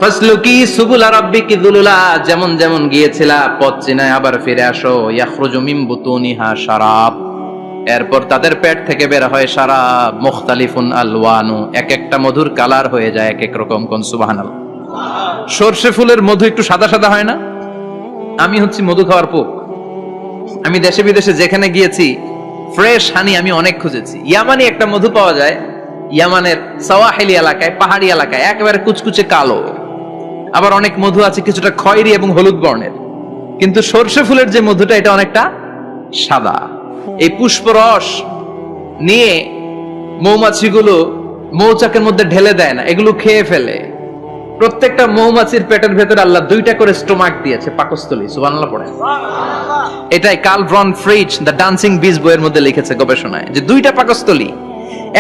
ফাসলুকি সুবুলা রাব্বিকি যুলুলা, যেমন যেমন গিয়েছিলা পথ চিনায় আবার ফিরে আসো। ইয়াখরুজু মিন বুতুনিহা শারাব, এরপর তাদের পেট থেকে বের হয় শারাব। মুখতালিফুন আলওয়ানু, এক একটা মধুর কালার হয়ে যায় এক এক রকম। কোন সুবহানাল্লাহ। সরষে ফুলের মধু একটু সাদা সাদা হয় না? আমি হচ্ছি মধু খাওয়ার পোক। আমি দেশে বিদেশে যেখানে গিয়েছি ফ্রেশ হানি আমি অনেক খুঁজেছি। ইয়ামানি একটা মধু পাওয়া যায়, ইয়ামানের সাওয়াহিলি এলাকায়, পাহাড়ি এলাকায়, একেবারে কুচকুচে কালো। আবার অনেক মধু আছে কিছুটা খয়েরি এবং হলুদ বর্ণের। কিন্তু সরষে ফুলের যে মধুটা, এটা অনেকটা সাদা। এই পুষ্পরস নিয়ে মৌমাছিগুলো মৌচাকের মধ্যে ঢেলে দেয় না, এগুলো খেয়ে ফেলে। প্রত্যেকটা মৌমাছির পেটের ভেতরে আল্লাহ দুইটা করে স্টোমাক দিয়েছে, পাকস্থলী। সুবহানাল্লাহ পড়ে। এটাই Karl von Frisch the dancing bees বইয়ের মধ্যে লিখেছে গবেষণায়, যে দুইটা পাকস্থলী।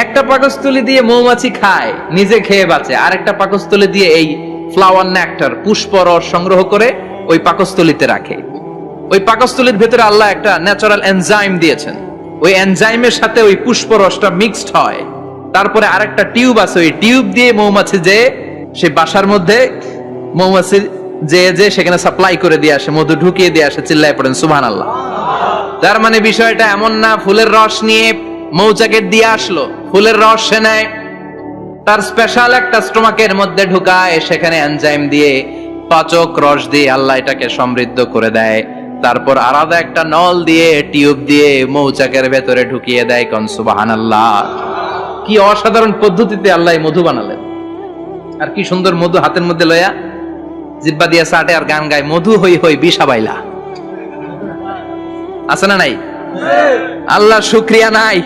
একটা পাকস্থলী দিয়ে মৌমাছি খায়, নিজে খেয়ে বাঁচে, আর একটা পাকস্থলী দিয়ে এই ফ্লাওয়ার নেক্টার, পুষ্পরস সংগ্রহ করে ওই পাকস্থলীতে রাখে। ওই পাকস্থলীর ভেতরে আল্লাহ একটা ন্যাচারাল এনজাইম দিয়েছেন। ওই এনজাইমের সাথে ওই পুষ্পরসটা মিক্সড হয়। তারপরে আরেকটা টিউব আছে, ওই টিউব দিয়ে মৌমাছি যে সে বাসার মধ্যে মৌমাছি যে সেখানে সাপ্লাই করে দিয়ে আসে, মধু ঢুকিয়ে দিয়ে আসে। চিল্লায় পড়েন সুবহানাল্লাহ। তার মানে বিষয়টা এমন না ফুলের রস নিয়ে মৌচাকের দিয়ে আসলো, ফুলের রস সে নেয়, তার স্পেশাল একটা স্টোমাকের মধ্যে ঢুকায়, সেখানে এনজাইম দিয়ে, পাচক রস দিয়ে আল্লাহ এটাকে সমৃদ্ধ করে দেয়। তারপর আলাদা একটা নল দিয়ে, টিউব দিয়ে মৌচাকের ভেতরে ঢুকিয়ে দেয়। কোন সুবহানাল্লাহ। কি অসাধারণ পদ্ধতিতে আল্লাহ মধু বানালেন। আর কি সুন্দর মধু হাতের মধ্যে লয়া জিব্বা দিয়ে চাটে আর গান গায়, মধু হই হই বিষা বাইলা। আছে না নাই? আল্লাহ শুকরিয়া নাই?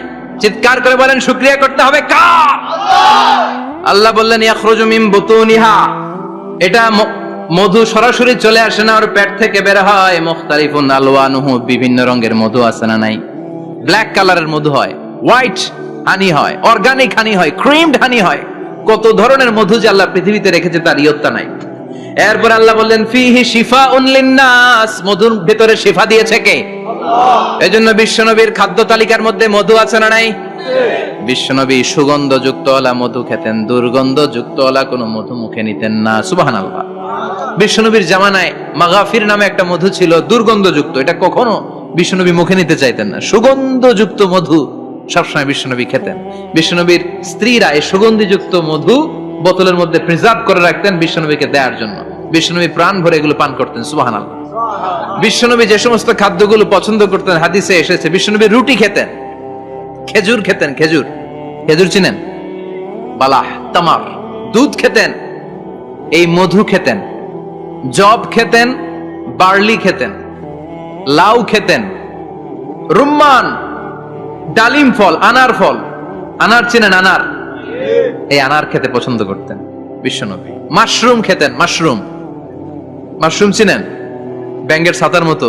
চিৎকার করে বলেন শুকরিয়া করতে হবে কার? আল্লাহ বললেন ইয়াখরুজু মিন বুতুনিহা, এটা মধু সরাসরি চলে আসে না, ওর পেট থেকে বের হয়। মুখতালিফুন আলওয়ানুহু, বিভিন্ন রঙের মধু আছে না নাই? ব্ল্যাক কালারের মধু হয়, হোয়াইট হানি হয়, অর্গানিক হানি হয়, ক্রিমড হানি হয়। কত ধরনের মধু যে আল্লাহ পৃথিবীতে রেখেছে তার ইয়ত্তা নাই। এরপর আল্লাহ বললেন ফিহি শিফাউন লিন্নাস, মধুর ভিতরে শিফা দিয়েছে কে? আল্লাহ। এজন্য বিশ্বনবীর খাদ্য তালিকার মধ্যে মধু আছে না নাই? বিশ্বনবী সুগন্ধযুক্ত ওলা মধু খেতেন, দুর্গন্ধযুক্ত ওলা কোনো মধু মুখে নিতেন না। সুবহানাল্লাহ। বিশ্বনবীর জামানায় মাগাফির নামে একটা মধু ছিল, দুর্গন্ধযুক্ত, এটা কখনো বিশ্বনবী মুখে নিতে চাইতেন না। সুগন্ধযুক্ত মধু সবসময় বিশ্বনবী খেতেন। বিশ্বনবীর স্ত্রীরা এই সুগন্ধিযুক্ত মধু বোতলের মধ্যে প্রিজার্ভ করে রাখতেন বিশ্বনবীকে দেওয়ার জন্য। বিশ্বনবী প্রাণ ভরে এগুলো পান করতেন। সুবহানাল্লাহ। বিশ্বনবী যে সমস্ত খাদ্যগুলো পছন্দ করতেন হাদিসে এসেছে, বিশ্বনবী রুটি খেতেন, খেজুর খেতেন, খেজুর, খেজুর চিনেন? বালাহ, তামার, দুধ খেতেন, এই মধু খেতেন, জব খেতেন, বার্লি খেতেন, লাউ খেতেন, রুম্মান, ডালিম ফল, আনার ফল, আনার চিনেন? আনার, এই আনার খেতে পছন্দ করতেন বিশ্বনবী। মাশরুম খেতেন, মাশরুম, মাশরুম চিনেন? ব্যাঙের ছাতার মতো।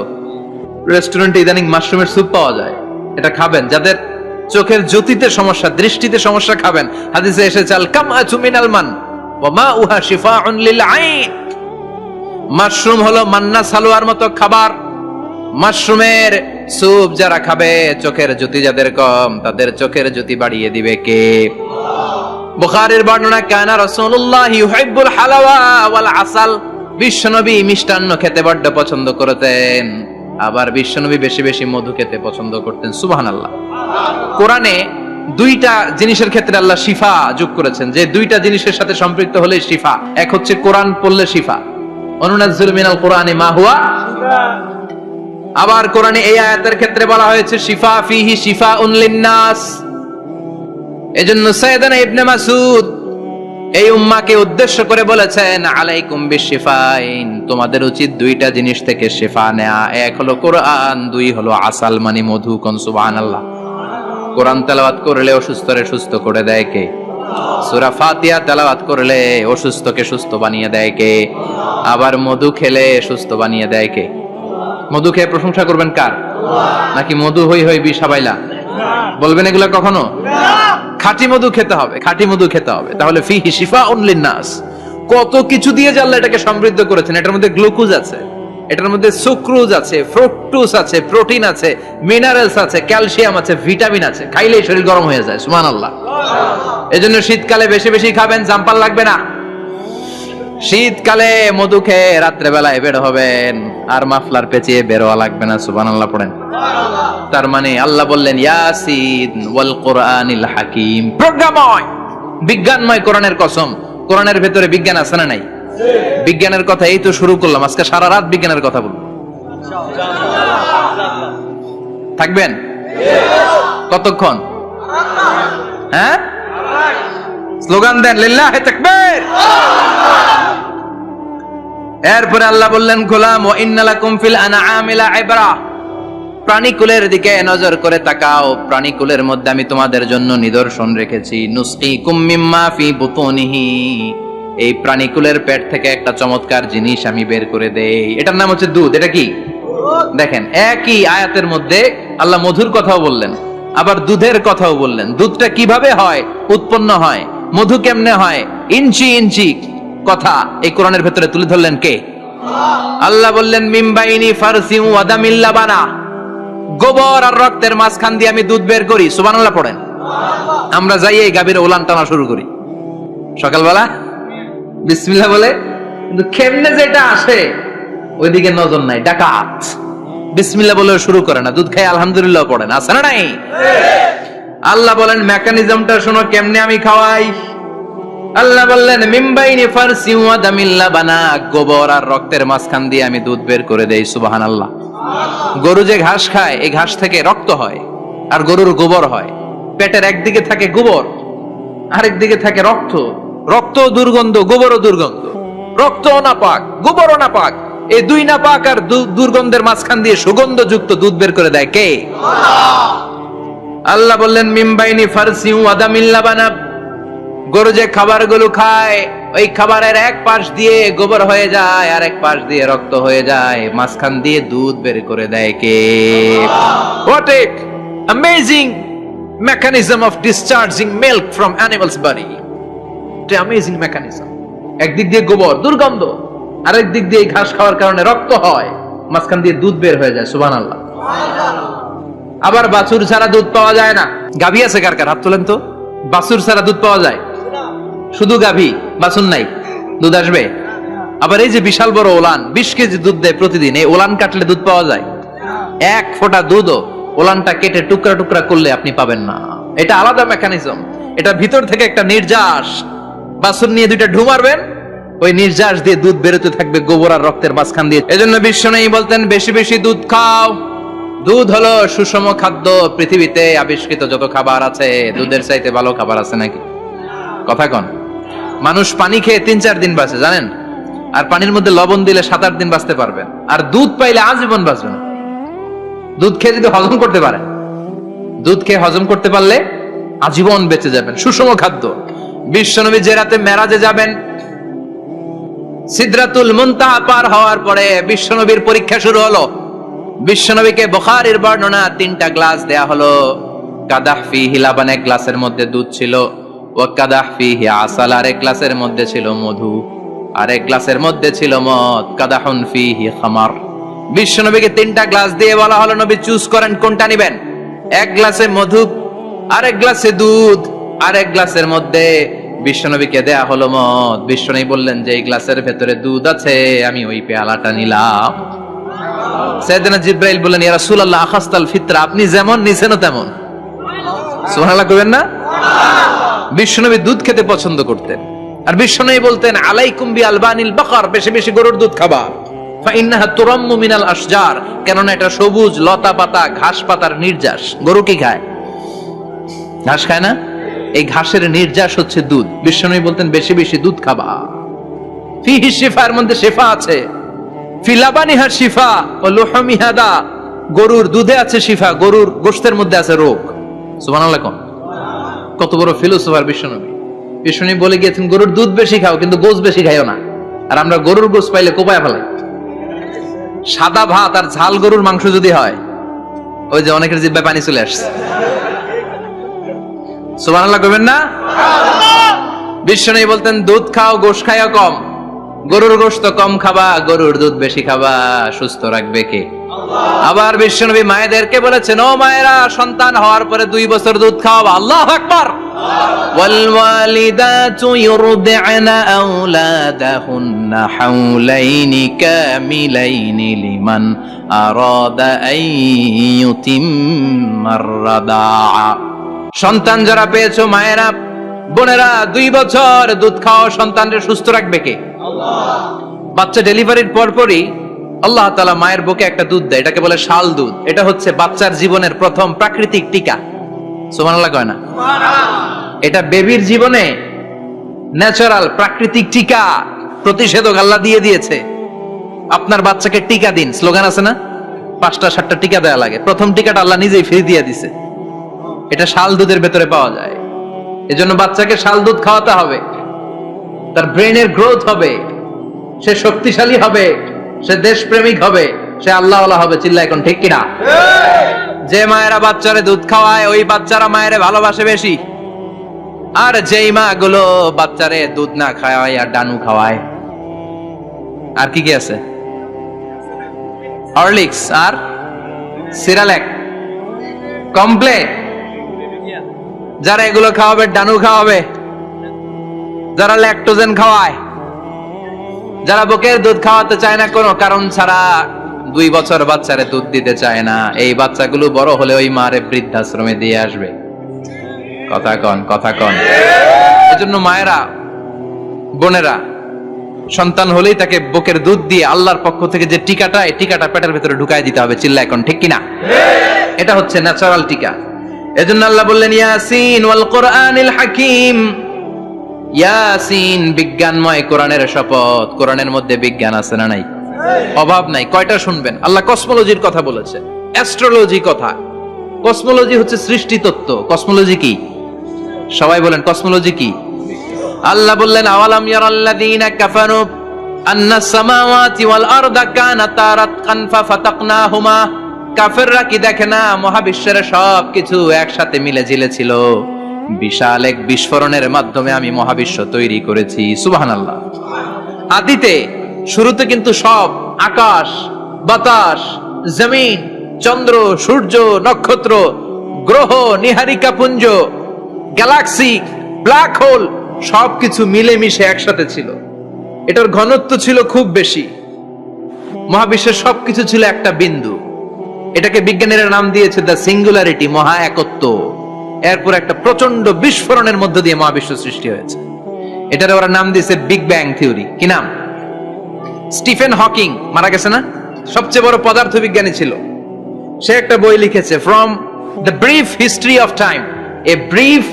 রেস্টুরেন্টে ইদানিং মাশরুমের স্যুপ পাওয়া যায়, এটা খাবেন। যাদের চোখের জ্যোতিতে সমস্যা, দৃষ্টিতে সমস্যা, খাবেন। হাদিসে এসেছে আল কামআতু মিনাল মান ওয়া মাউহা শিফাউন লিল আইন। মাশরুম হলো মান্না সালোয়ার মতো খাবার। মাশরুমের স্যুপ যারা খাবে, চোখের জ্যোতি যাদের কম, তাদের চোখের জ্যোতি বাড়িয়ে দিবে কে? বুখারীর বর্ণনা, কানা রাসূলুল্লাহ ইউহিব্বুল হালাওয়া ওয়াল আসাল। বিশ্বনবী মিষ্টান্ন খেতে বড্ড পছন্দ করতেন, আবার বিশ্বনবী বেশি বেশি মধু খেতে পছন্দ করতেন। সুবহানাল্লাহ। কোরআনে দুইটা জিনিসের ক্ষেত্রে আল্লাহ শিফা যোগ করেছেন, যে দুইটা জিনিসের সাথে সম্পৃক্ত হলে শিফা। এক হচ্ছে কোরআন পড়লে শিফা, অনুনাজ্জিলু মিনাল কোরআনি মা হুয়া। আবার কোরআনে এই আয়াতের ক্ষেত্রে বলা হয়েছে শিফা ফিহি শিফাউন লিন্নাস। এজন্য সাইয়েদানা ইবনে মাসউদ এই উম্মাহকে উদ্দেশ্য করে বলেছেন, আলাইকুম বিশিফাইন, তোমাদের উচিত দুইটা জিনিস থেকে শিফা নেয়া। এক হলো কোরআন, দুই হলো আসাল মানে মধু। কোন সুবহানাল্লাহ। কোরআন তেলাওয়াত করলে অসুস্থরে সুস্থ করে দেয় কে? সূরা ফাতিহা তেলাওয়াত করলে অসুস্থকে সুস্থ বানিয়ে দেয় কে? আবার মধু খেলে সুস্থ বানিয়ে দেয় কে? মধু খেয়ে প্রশংসা করবেন কার? নাকি মধু হই হই বিষাবাইলা বলবেন এগুলা কখনো? খাঁটি মধু খেতে হবে, খাঁটি মধু খেতে হবে। তাহলে ফিহি শিফাউন লিন্নাস। কত কিছু দিয়ে যে আল্লাহ এটাকে সমৃদ্ধ করেছেন। এটার মধ্যে গ্লুকোজ আছে, এটার মধ্যে সুক্রোজ আছে, ফ্রুকটোজ আছে, প্রোটিন আছে, মিনারেলস আছে, ক্যালসিয়াম আছে, ভিটামিন আছে। খাইলেই শরীর গরম হয়ে যায়। সুবহানাল্লাহ। এজন্য শীতকালে বেশি বেশি খাবেন, জাম্পার লাগবে না। শীতকালে মধু খেয়ে রাত্রে বেলায় বের হবেন, আর মাফলার পেঁচিয়ে বেরোয়া লাগবে না। সুবহানাল্লাহ পড়েন। তার মানে আল্লাহ বললেন ইয়াসিন ওয়াল কোরআনিল হাকিম, প্রজ্ঞাময়, বিজ্ঞানময় কোরআনের কসম। কোরআনের ভেতরে বিজ্ঞান আছে না নাই? বিজ্ঞানের কথা এই তো শুরু করলাম, আজকে সারা রাত বিজ্ঞানের কথা বলবো। থাকবেন কতক্ষণ? হ্যাঁ, স্লোগান দেন লিল্লাহি তাকবীর। এরপরে আল্লাহ বললেন গোলাম ওয়া ইন্না লাকুম ফিল আনআমি লাইবরা, প্রাণীকুলের দিকে নজর করে তাকাও। প্রাণীকুলের মধ্যে আমি তোমাদের জন্য নিদর্শন রেখেছি। নুসকিকুম মিম্মা ফি বুতুনিহি, এই প্রাণীকুলের পেট থেকে একটা চমৎকার জিনিস আমি বের করে দেই, এটার নাম হচ্ছে দুধ। এটা কি? দেখেন, একই আয়াতের মধ্যে আল্লাহ মধুর কথাও বললেন, আবার দুধের কথাও বললেন। দুধটা কিভাবে হয়, উৎপন্ন হয়, মধু কেমনে হয়, ইঞ্চি ইঞ্চি কথা এই কোরআনের ভেতরে তুলে ধরলেন কে? আল্লাহ বললেন মিমবাইনি ফারসিউ ওয়া দামিল লাবানা, গোবর আর রক্তের মাঝখান দিয়ে আমি দুধ বের করি। সুবহানাল্লাহ পড়েন। আমরা যাই এই গাভীর ওলান টানা শুরু করি সকালবেলা বিসমিল্লাহ বলে, কিন্তু কেমনে যেটা আসে ওইদিকে নজর নাই। ডাকাত বিসমিল্লাহ বলে শুরু করে না, দুধ খাই আলহামদুলিল্লাহ পড়ে না, আছে না নাই? আল্লাহ বলেন মেকানিজমটা শোনো কেমনে আমি খাওয়াই। আল্লাহ বললেন মিমবাইনি ফারসি ওয়া দামিল লাবানা, গোবর আর রক্তের মাঝখান দিয়ে আমি দুধ বের করে দেই। সুবহানাল্লাহ। গরু যে ঘাস খায়, এই ঘাস থেকে রক্ত হয় আর গরুর গোবর হয়। পেটের একদিকে থাকে গোবর, আরেক দিকে থাকে রক্ত। রক্ত দুর্গন্ধ, গোবরও দুর্গন্ধ। রক্তও নাপাক, গোবরও নাপাক। এই দুই নাপাক আর দুর্গন্ধের মাঝখান দিয়ে সুগন্ধযুক্ত দুধ বের করে দেয় কে? আল্লাহ বললেন মিমবাইনি ফারসি ওয়া দামিল লাবানা, গরু যে খাবারগুলো খায় ওই খাবারের এক পাশ দিয়ে গোবর হয়ে যায় আর এক পাশ দিয়ে রক্ত হয়ে যায়, মাঝখান দিয়ে দুধ বের করে দেয় কে? What it amazing mechanism of discharging milk from animal's body. It's an amazing mechanism. একদিক দিয়ে গোবর দুর্গন্ধ, আরেক দিক দিয়ে ঘাস খাওয়ার কারণে রক্ত হয়, মাঝখান দিয়ে দুধ বের হয়ে যায়। সুবহানাল্লাহ। আবার বাছুর ছাড়া দুধ পাওয়া যায় না। গাভী আছে কার কার? হাত তোলেন তো। বাছুর ছাড়া দুধ পাওয়া যায়? শুধু গাভী, বাছুর নাই, দুধ আসবে? আবার এই যে বিশাল বড় ওলান, 20 কেজি দুধ দেয় প্রতিদিন, এই ওলান কাটলে দুধ পাওয়া যায়? এক ফোঁটা দুধও ওলানটা কেটে টুকরা টুকরা করলে আপনি পাবেন না। এটা আলাদা মেকানিজম। এটা ভিতর থেকে একটা নির্যাস, বাছুর নিয়ে দুইটা ঢু মারবেন, ওই নির্যাস দিয়ে দুধ বেরোতে থাকবে গোবর আর রক্তের মাঝখান দিয়ে। এজন্য বিশ্বনবী বলতেন বেশি বেশি দুধ খাও। দুধ হলো সুষম খাদ্য। পৃথিবীতে আবিষ্কৃত যত খাবার আছে, দুধের চাইতে ভালো খাবার আছে নাকি? কথা কন। মানুষ পানি খেয়ে 3-4 দিন বাঁচে জানেন, আর পানির মধ্যে লবণ দিলে 7-8 দিন বাঁচতে পারবেন। আর দুধ পাইলে আজীবন বাঁচবেন। দুধ খেয়ে যদি হজম করতে পারেন, দুধ খেয়ে হজম করতে পারলে আজীবন বেঁচে যাবেন। সুষম খাদ্য। বিশ্বনবী যে রাতে মেরাজে যাবেন, সিদরাতুল মুনতাহা পার হওয়ার পরে বিশ্বনবীর পরীক্ষা শুরু হলো। বিশ্বনবীকে বুখারীর বর্ণনা 3টা গ্লাস দেয়া হলো। কাদাহ ফিহি লাবান, এক গ্লাসের মধ্যে দুধ ছিল, ওয়া কাদাহ ফিহি আসাল, আর এক গ্লাসের মধ্যে ছিল মধু, আর এক গ্লাসের মধ্যে ছিল মদ। কাদাহুন ফিহি খামার। বিশ্বনবীকে 3টা গ্লাস দিয়ে বলা হলো নবী চুজ করেন কোনটা নেবেন। এক গ্লাসে মধু, আর এক গ্লাসে দুধ, আর এক গ্লাসের মধ্যে বিশ্বনবীকে দেয়া হলো মদ। বিশ্বনবী বললেন যে এই গ্লাসের ভেতরে দুধ আছে, আমি ওই পেয়ালাটা নিলাম। সাইয়েদনা জিবরাইল বললেন ইয়া রাসূলুল্লাহ আখাস্তাল ফিতরা, আপনি যেমন নিছেন তেমন। সুবহানাল্লাহ কইবেন না? বিশ্বনবী দুধ খেতে পছন্দ করতেন। আর বিশ্বনবী বলতেন আলাইকুম বি আলবানিল বাকার, বেশি বেশি গরুর দুধ খাবা। ফাইন্নাহা তুরাম্মু মিনাল আশজার, কেননা এটা সবুজ লতা পাতা ঘাস পাতার নির্যাস। গরু কি খায়? ঘাস খায় না? এই ঘাসের নির্যাস হচ্ছে দুধ। বিশ্বনবী বলতেন বেশি বেশি দুধ খাবা। ফিহি শিফা, এর মধ্যে শিফা আছে। ফি লাবানিহা শিফা ওয়া লুহুমিহা দা, গরুর দুধে আছে শিফা, গরুর গোশতের মধ্যে আছে রোগ। সুবহানাল্লাহ। কত বড় ফিলোসোফার বিশ্বনবী। বিশ্বনবী বলে গিয়েছেন গরুর দুধ বেশি খাও, কিন্তু গোশ বেশি খাইও না। আর আমরা গরুর গোশ পাইলে কোপায় ফেলাই। সাদা ভাত আর ঝাল গরুর মাংস যদি হয়, ওই যে অনেকের জিহ্বায় পানি চলে আসছে। সুবহানাল্লাহ কইবেন না? বিশ্বনবী বলতেন দুধ খাও, গোশ খাইও কম। গরুর গোশত কম খাবা, গরুর দুধ বেশি খাবা। সুস্থ রাখবে কে? আল্লাহ। আবার বিশ্বনবী মায়েদেরকে বলেছেন ও মায়েরা, সন্তান হওয়ার পরে 2 বছর দুধ খাওয়াবা। আল্লাহু আকবার। ওয়াল ওয়ালিদাতু ইউরদি'না আওলাদাহুন্না হাওলাইনি কামিলাইনি লিমান আরাদা আন ইউতিম্মার রাদা'a। সন্তান যারা পেয়েছো মায়েরা, বোনেরা, 2 বছর দুধ খাও। সন্তানকে সুস্থ রাখবে কে? আল্লাহ। বাচ্চা ডেলিভারির পরপরই আল্লাহ তাআলা মায়ের বুকে একটা দুধ দেয়, এটাকে বলে শাল দুধ। এটা হচ্ছে বাচ্চার জীবনের প্রথম প্রাকৃতিক টিকা। সুবহানাল্লাহ কয় না? সুবহানাল্লাহ। এটা বেবির জীবনে ন্যাচারাল প্রাকৃতিক টিকা, প্রতিষেধক আল্লাহ দিয়ে দিয়েছে। আপনার বাচ্চাকে টিকা দিন, স্লোগান আছে না? 5টা-7টা টিকা দেয়া লাগে। প্রথম টিকাটা আল্লাহ নিজেই ফ্রি দিয়ে দিয়েছে। এটা শাল দুধের ভেতরে পাওয়া যায়। এজন্য বাচ্চাকে শাল দুধ খাওয়াতে হবে। তার ব্রেনের গ্রোথ হবে, সে শক্তিশালী হবে, সে দেশপ্রেমিক হবে, সে আল্লাহওয়ালা হবে। চিল্লা এখন ঠিক কিনা? যে মায়েরা বাচ্চারে দুধ খাওয়ায়, ওই বাচ্চারা মায়েরে ভালোবাসে বেশি। আর যেই মা গুলো বাচ্চারে দুধ না খাওয়ায় আর ডানু খাওয়ায়, আর কি কি আছে? হরলিক্স আর সিরালেক, কমপ্লেন, যারা এগুলো খাওয়াবে, ডানু খাওয়াবে, যারা ল্যাকটোজেন খাওয়ায়, যারা বুকের দুধ খাওয়াতে চায় না কোনো কারণ ছাড়া, 2 বছর বাচ্চারে দুধ দিতে চায় না, এই বাচ্চাগুলো বড় হলে ওই মারে বৃদ্ধাশ্রমে দিয়ে আসবে। কথা কন, কথা কন। এজন্য মায়েরা, বোনেরা, সন্তান হলেই তাকে বুকের দুধ দিয়ে আল্লাহর পক্ষ থেকে যে টিকাটা, এই টিকাটা পেটের ভেতরে ঢুকায় দিতে হবে। চিল্লা এখন ঠিক কিনা? এটা হচ্ছে ন্যাচারাল টিকা। এজন্য আল্লাহ বললেন ইয়াসিন ওয়াল কোরআনিল হাকিম। ইয়াসিন, বিজ্ঞানময় কোরআনের শপথ। কোরআনের মধ্যে বিজ্ঞান আছে না নাই? অভাব নাই। কয়টা শুনবেন? আল্লাহ কসমোলজির কথা বলেছে, অ্যাস্ট্রোলজি কথা। কসমোলজি হচ্ছে সৃষ্টি তত্ত্ব। কসমোলজি কি? সবাই বলেন কসমোলজি কি? আল্লাহ বললেন আওয়ালাম ইয়ারাল্লাযীনা কাফারু আন্নাস সামাওয়াতি ওয়াল আরদা কানাতা রাতকান ফাফাতাকনাহুমা কাফেররা কি দেখে না মহাবিশ্বের সবকিছু একসাথে মিলে ঝিলে ছিল, বিশাল এক বিস্ফোরণের মাধ্যমে আমি মহাবিশ্ব তৈরি করেছি। সুবহানাল্লাহ। আদিতে শুরুতে কিন্তু সব আকাশ, বাতাস, জমিন, চন্দ্র, সূর্য, নক্ষত্র, গ্রহ, নীহারিকা পুঞ্জ, গ্যালাক্সি, ব্ল্যাক হোল সবকিছু মিলেমিশে একসাথে ছিল। এটার ঘনত্ব ছিল খুব বেশি। মহাবিশ্বের সবকিছু ছিল একটা বিন্দু। এটাকে বিজ্ঞানীরা নাম দিয়েছে দ্য সিঙ্গুলারিটি, মহা একত্ব। এরপর একটা প্রচন্ড বিস্ফোরণের মধ্য দিয়ে মহাবিশ্ব সৃষ্টি হয়েছে। এটার ওরা নাম দিয়েছে বিগ ব্যাং থিওরি। কি নাম? স্টিফেন হকিং মারা গেছে না, সবচেয়ে বড় পদার্থবিজ্ঞানী ছিল। সে একটা বই লিখেছে, from the brief history of time, a brief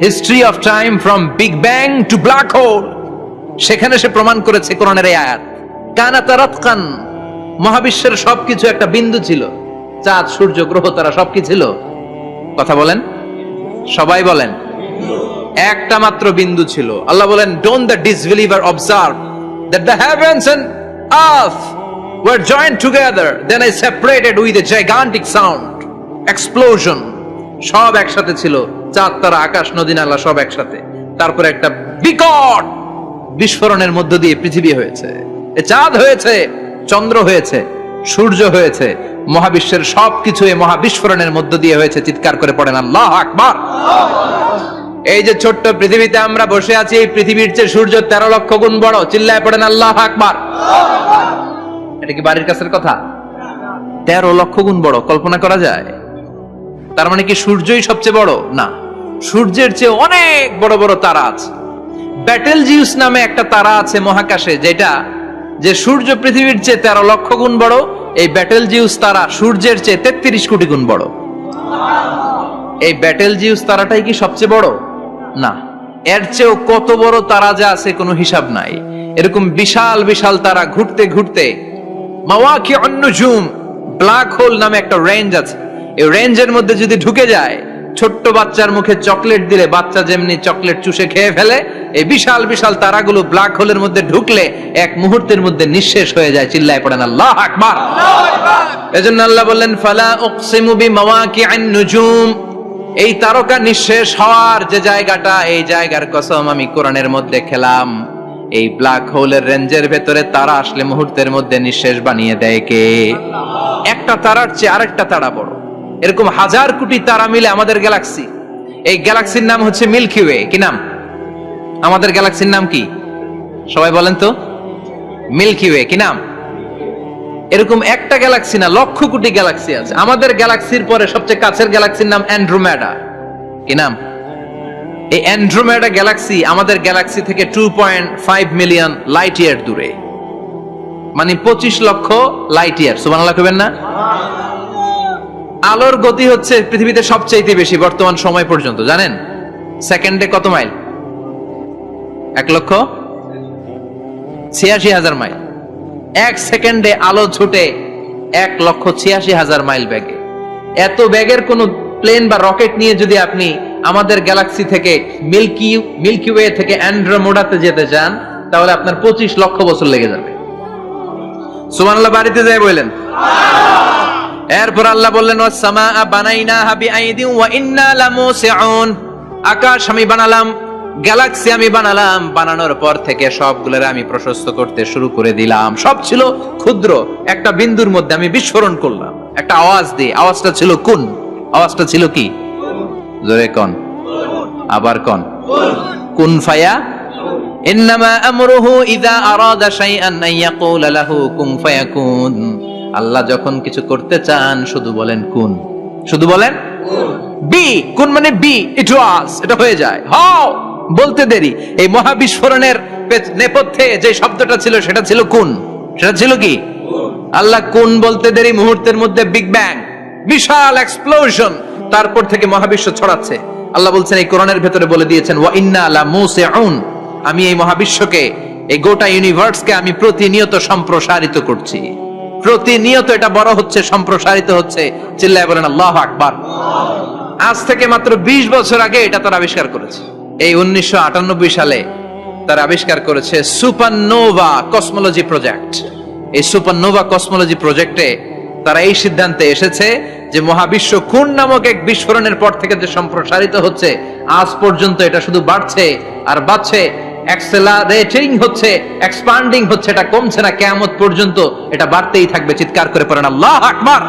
history of time from big bang two black hole. সেখানে সে প্রমাণ করেছে কোরআনের এই আয়াত, কানাত রাতকান, মহাবিশ্বের সবকিছু একটা বিন্দু ছিল। চাঁদ, সূর্য, গ্রহ, তারা সবকি ছিল। কথা বলেন, সবাই বলেন, একটা মাত্র বিন্দু ছিল। আল্লাহ বলেন, don't the disbeliever observe that the heavens and earth were joined together, then I separated with a gigantic sound, explosion. সব একসাথে ছিল, চাঁদ, তারা, আকাশ, নদী, নালা সব একসাথে। তারপর একটা বিকট বিস্ফোরণের মধ্য দিয়ে পৃথিবী হয়েছে, চাঁদ হয়েছে, চন্দ্র হয়েছে, সূর্য হয়েছে, মহাবিশ্বের সবকিছু এই মহাবিস্ফোরণের মধ্য দিয়ে হয়েছে। চিৎকার করে পড়েন আল্লাহু আকবার। এই যে ছোট্ট পৃথিবীতে আমরা বসে আছি, এই পৃথিবীর চেয়ে সূর্য 13 লক্ষ গুণ বড়। চিল্লায় পড়েন আল্লাহু আকবার। এটা কি বাড়ির কাছের কথা? 13 লক্ষ গুণ বড়, কল্পনা করা যায়? তার মানে কি সূর্যই সবচেয়ে বড়? না, সূর্যের চেয়ে অনেক বড় বড় তারা আছে। ব্যাটেলজিউস নামে একটা তারা আছে মহাকাশে, যেটা যে সূর্য পৃথিবীর চেয়ে 13 লক্ষ গুণ বড়। এই ব্যাটেলজিউস তারা সূর্যের চেয়ে 33 কোটি গুণ বড়। এই ব্যাটেলজিউস তারাটাই কি সবচেয়ে বড়? না, এর চেয়েও কত বড় তারা যা আছে কোনো হিসাব নাই। এরকম বিশাল বিশাল তারা ঘুরতে ঘুরতে মাওয়াকিউন নুজুম, ব্ল্যাক হোল নামে একটা রেঞ্জ আছে। এই রেঞ্জের মধ্যে যদি ঢুকে যায়, ছোট্ট বাচ্চার মুখে চকলেট দিলে বাচ্চা যেমনি চকলেট চুষে খেয়ে ফেলে, এই বিশাল বিশাল তারাগুলো ব্ল্যাক হোলের মধ্যে ঢুকলে এক মুহূর্তের মধ্যে নিঃশেষ হয়ে যায়। চিল্লায় পড়েন আল্লাহু আকবার। এজন্য আল্লাহ বললেন, ফালা উকসিমু বিমাওয়াকিউন নুজুম, এই তারকা নিঃশেষ হওয়ার যে জায়গাটা, এই জায়গার কসম আমি কোরআনের মধ্যে খেলাম। এই ব্ল্যাক হোলের রেঞ্জের ভেতরে তারা আসলে মুহূর্তের মধ্যে নিঃশেষ বানিয়ে দেয় কে? একটা তারার চেয়ে আরেকটা তারা বড়। এরকম হাজার কোটি তারা মিলে আমাদের গ্যালাক্সি। এই গ্যালাক্সির নাম হচ্ছে মিল্কি ওয়ে। কি নাম? আমাদের গ্যালাক্সির নাম কি? সবাই বলেন তো। Milky Way. কি নাম? এরকম একটা গ্যালাক্সি না, লক্ষ কোটি গ্যালাক্সি আছে। আমাদের গ্যালাক্সির পরে সবচেয়ে কাছের গ্যালাক্সির নাম অ্যান্ড্রোমেডা। কি নাম? এই অ্যান্ড্রোমেডা গ্যালাক্সি আমাদের গ্যালাক্সি থেকে 2.5 মিলিয়ন লাইট ইয়ার দূরে, মানে 25 লক্ষ লাইট ইয়ার। সুবহানাল্লাহ কইবেন না? আলোর গতি হচ্ছে পৃথিবীতে সবচেয়ে বেশি বর্তমান সময় পর্যন্ত, জানেন? সেকেন্ডে কত মাইল? 1,86,000 মাইল। এক সেকেন্ডে আলো ছুটে 1,86,000 মাইল বেগে। এত বেগের কোন প্লেন বা রকেট নিয়ে যদি আপনি আমাদের গ্যালাক্সি থেকে মিল্কি ওয়ে থেকে অ্যান্ড্রোমেডাতে যেতে চান, তাহলে আপনার 25 লক্ষ বছর লেগে যাবে। সুবহানাল্লাহ বাড়িতে যাই বললেন। এরপর আল্লাহ বললেন, ওয়াস সামাআ বানাইনাহা বিআইদিন ওয়া ইন্না লামুসিউন, আকাশ আমি বানালাম, গ্যালাক্সি আমি বানালাম। বানানোর পর থেকে সবগুলোরে আমি প্রশস্ত করতে শুরু করে দিলাম। সব ছিল ক্ষুদ্র, একটা বিন্দুর মধ্যে আমি বিস্ফোরণ করলাম একটা আওয়াজ দিয়ে। আওয়াজটা ছিল কুন। আওয়াজটা ছিল কি? জোরে কোন, আবার কোন। কুন ফায়া ইন্নামা আমরুহু ইযা আরাদা শাইআন আন ইয়াকুলা লাহু কুন ফায়াকুন। আল্লাহ যখন কিছু করতে চান শুধু বলেন কুন, শুধু বলেন বি। কুন মানে বি, ইট ওয়াজ, এটা হয়ে যায়। হাও বলতে দেরি। এই মহাবিস্ফোরণের নেপথ্যে যে শব্দটা ছিল সেটা ছিল কুন। সেটা ছিল কি? আল্লাহ কুন বলতে দেরি, মুহূর্তের মধ্যে বিগ ব্যাং, বিশাল এক্সপ্লোশন। তারপর থেকে মহাবিশ্ব ছড়াচ্ছে। আল্লাহ বলছেন এই কোরআনের ভেতরে বলে দিয়েছেন, ওয়া ইন্না লামুসিউন, আমি এই মহাবিশ্বকে, এই গোটা ইউনিভার্সকে আমি প্রতিনিয়ত সম্প্রসারিত করছি। প্রতিনিয়ত এটা বড় হচ্ছে, সম্প্রসারিত হচ্ছে। চিল্লায় বলেন আল্লাহু আকবার। আজ থেকে মাত্র 20 বছর আগে এটা তারা আবিষ্কার করেছে। এই 1998 সালে তারা আবিষ্কার করেছে সুপারনোভা কসমোলজি প্রজেক্ট। এই সুপারনোভা কসমোলজি প্রজেক্টে তারা এই সিদ্ধান্তে এসেছে যে মহাবিশ্ব খুন নামক এক বিস্ফোরণের পর থেকে যে সম্প্রসারিত হচ্ছে, আজ পর্যন্ত এটা শুধু বাড়ছে আর বাড়ছে, অ্যাক্সেলারেটিং হচ্ছে, এক্সপান্ডিং হচ্ছে, এটা কমছে না, কিয়ামত পর্যন্ত এটা বাড়তেই থাকবে। চিৎকার করে পড়েন আল্লাহু আকবার।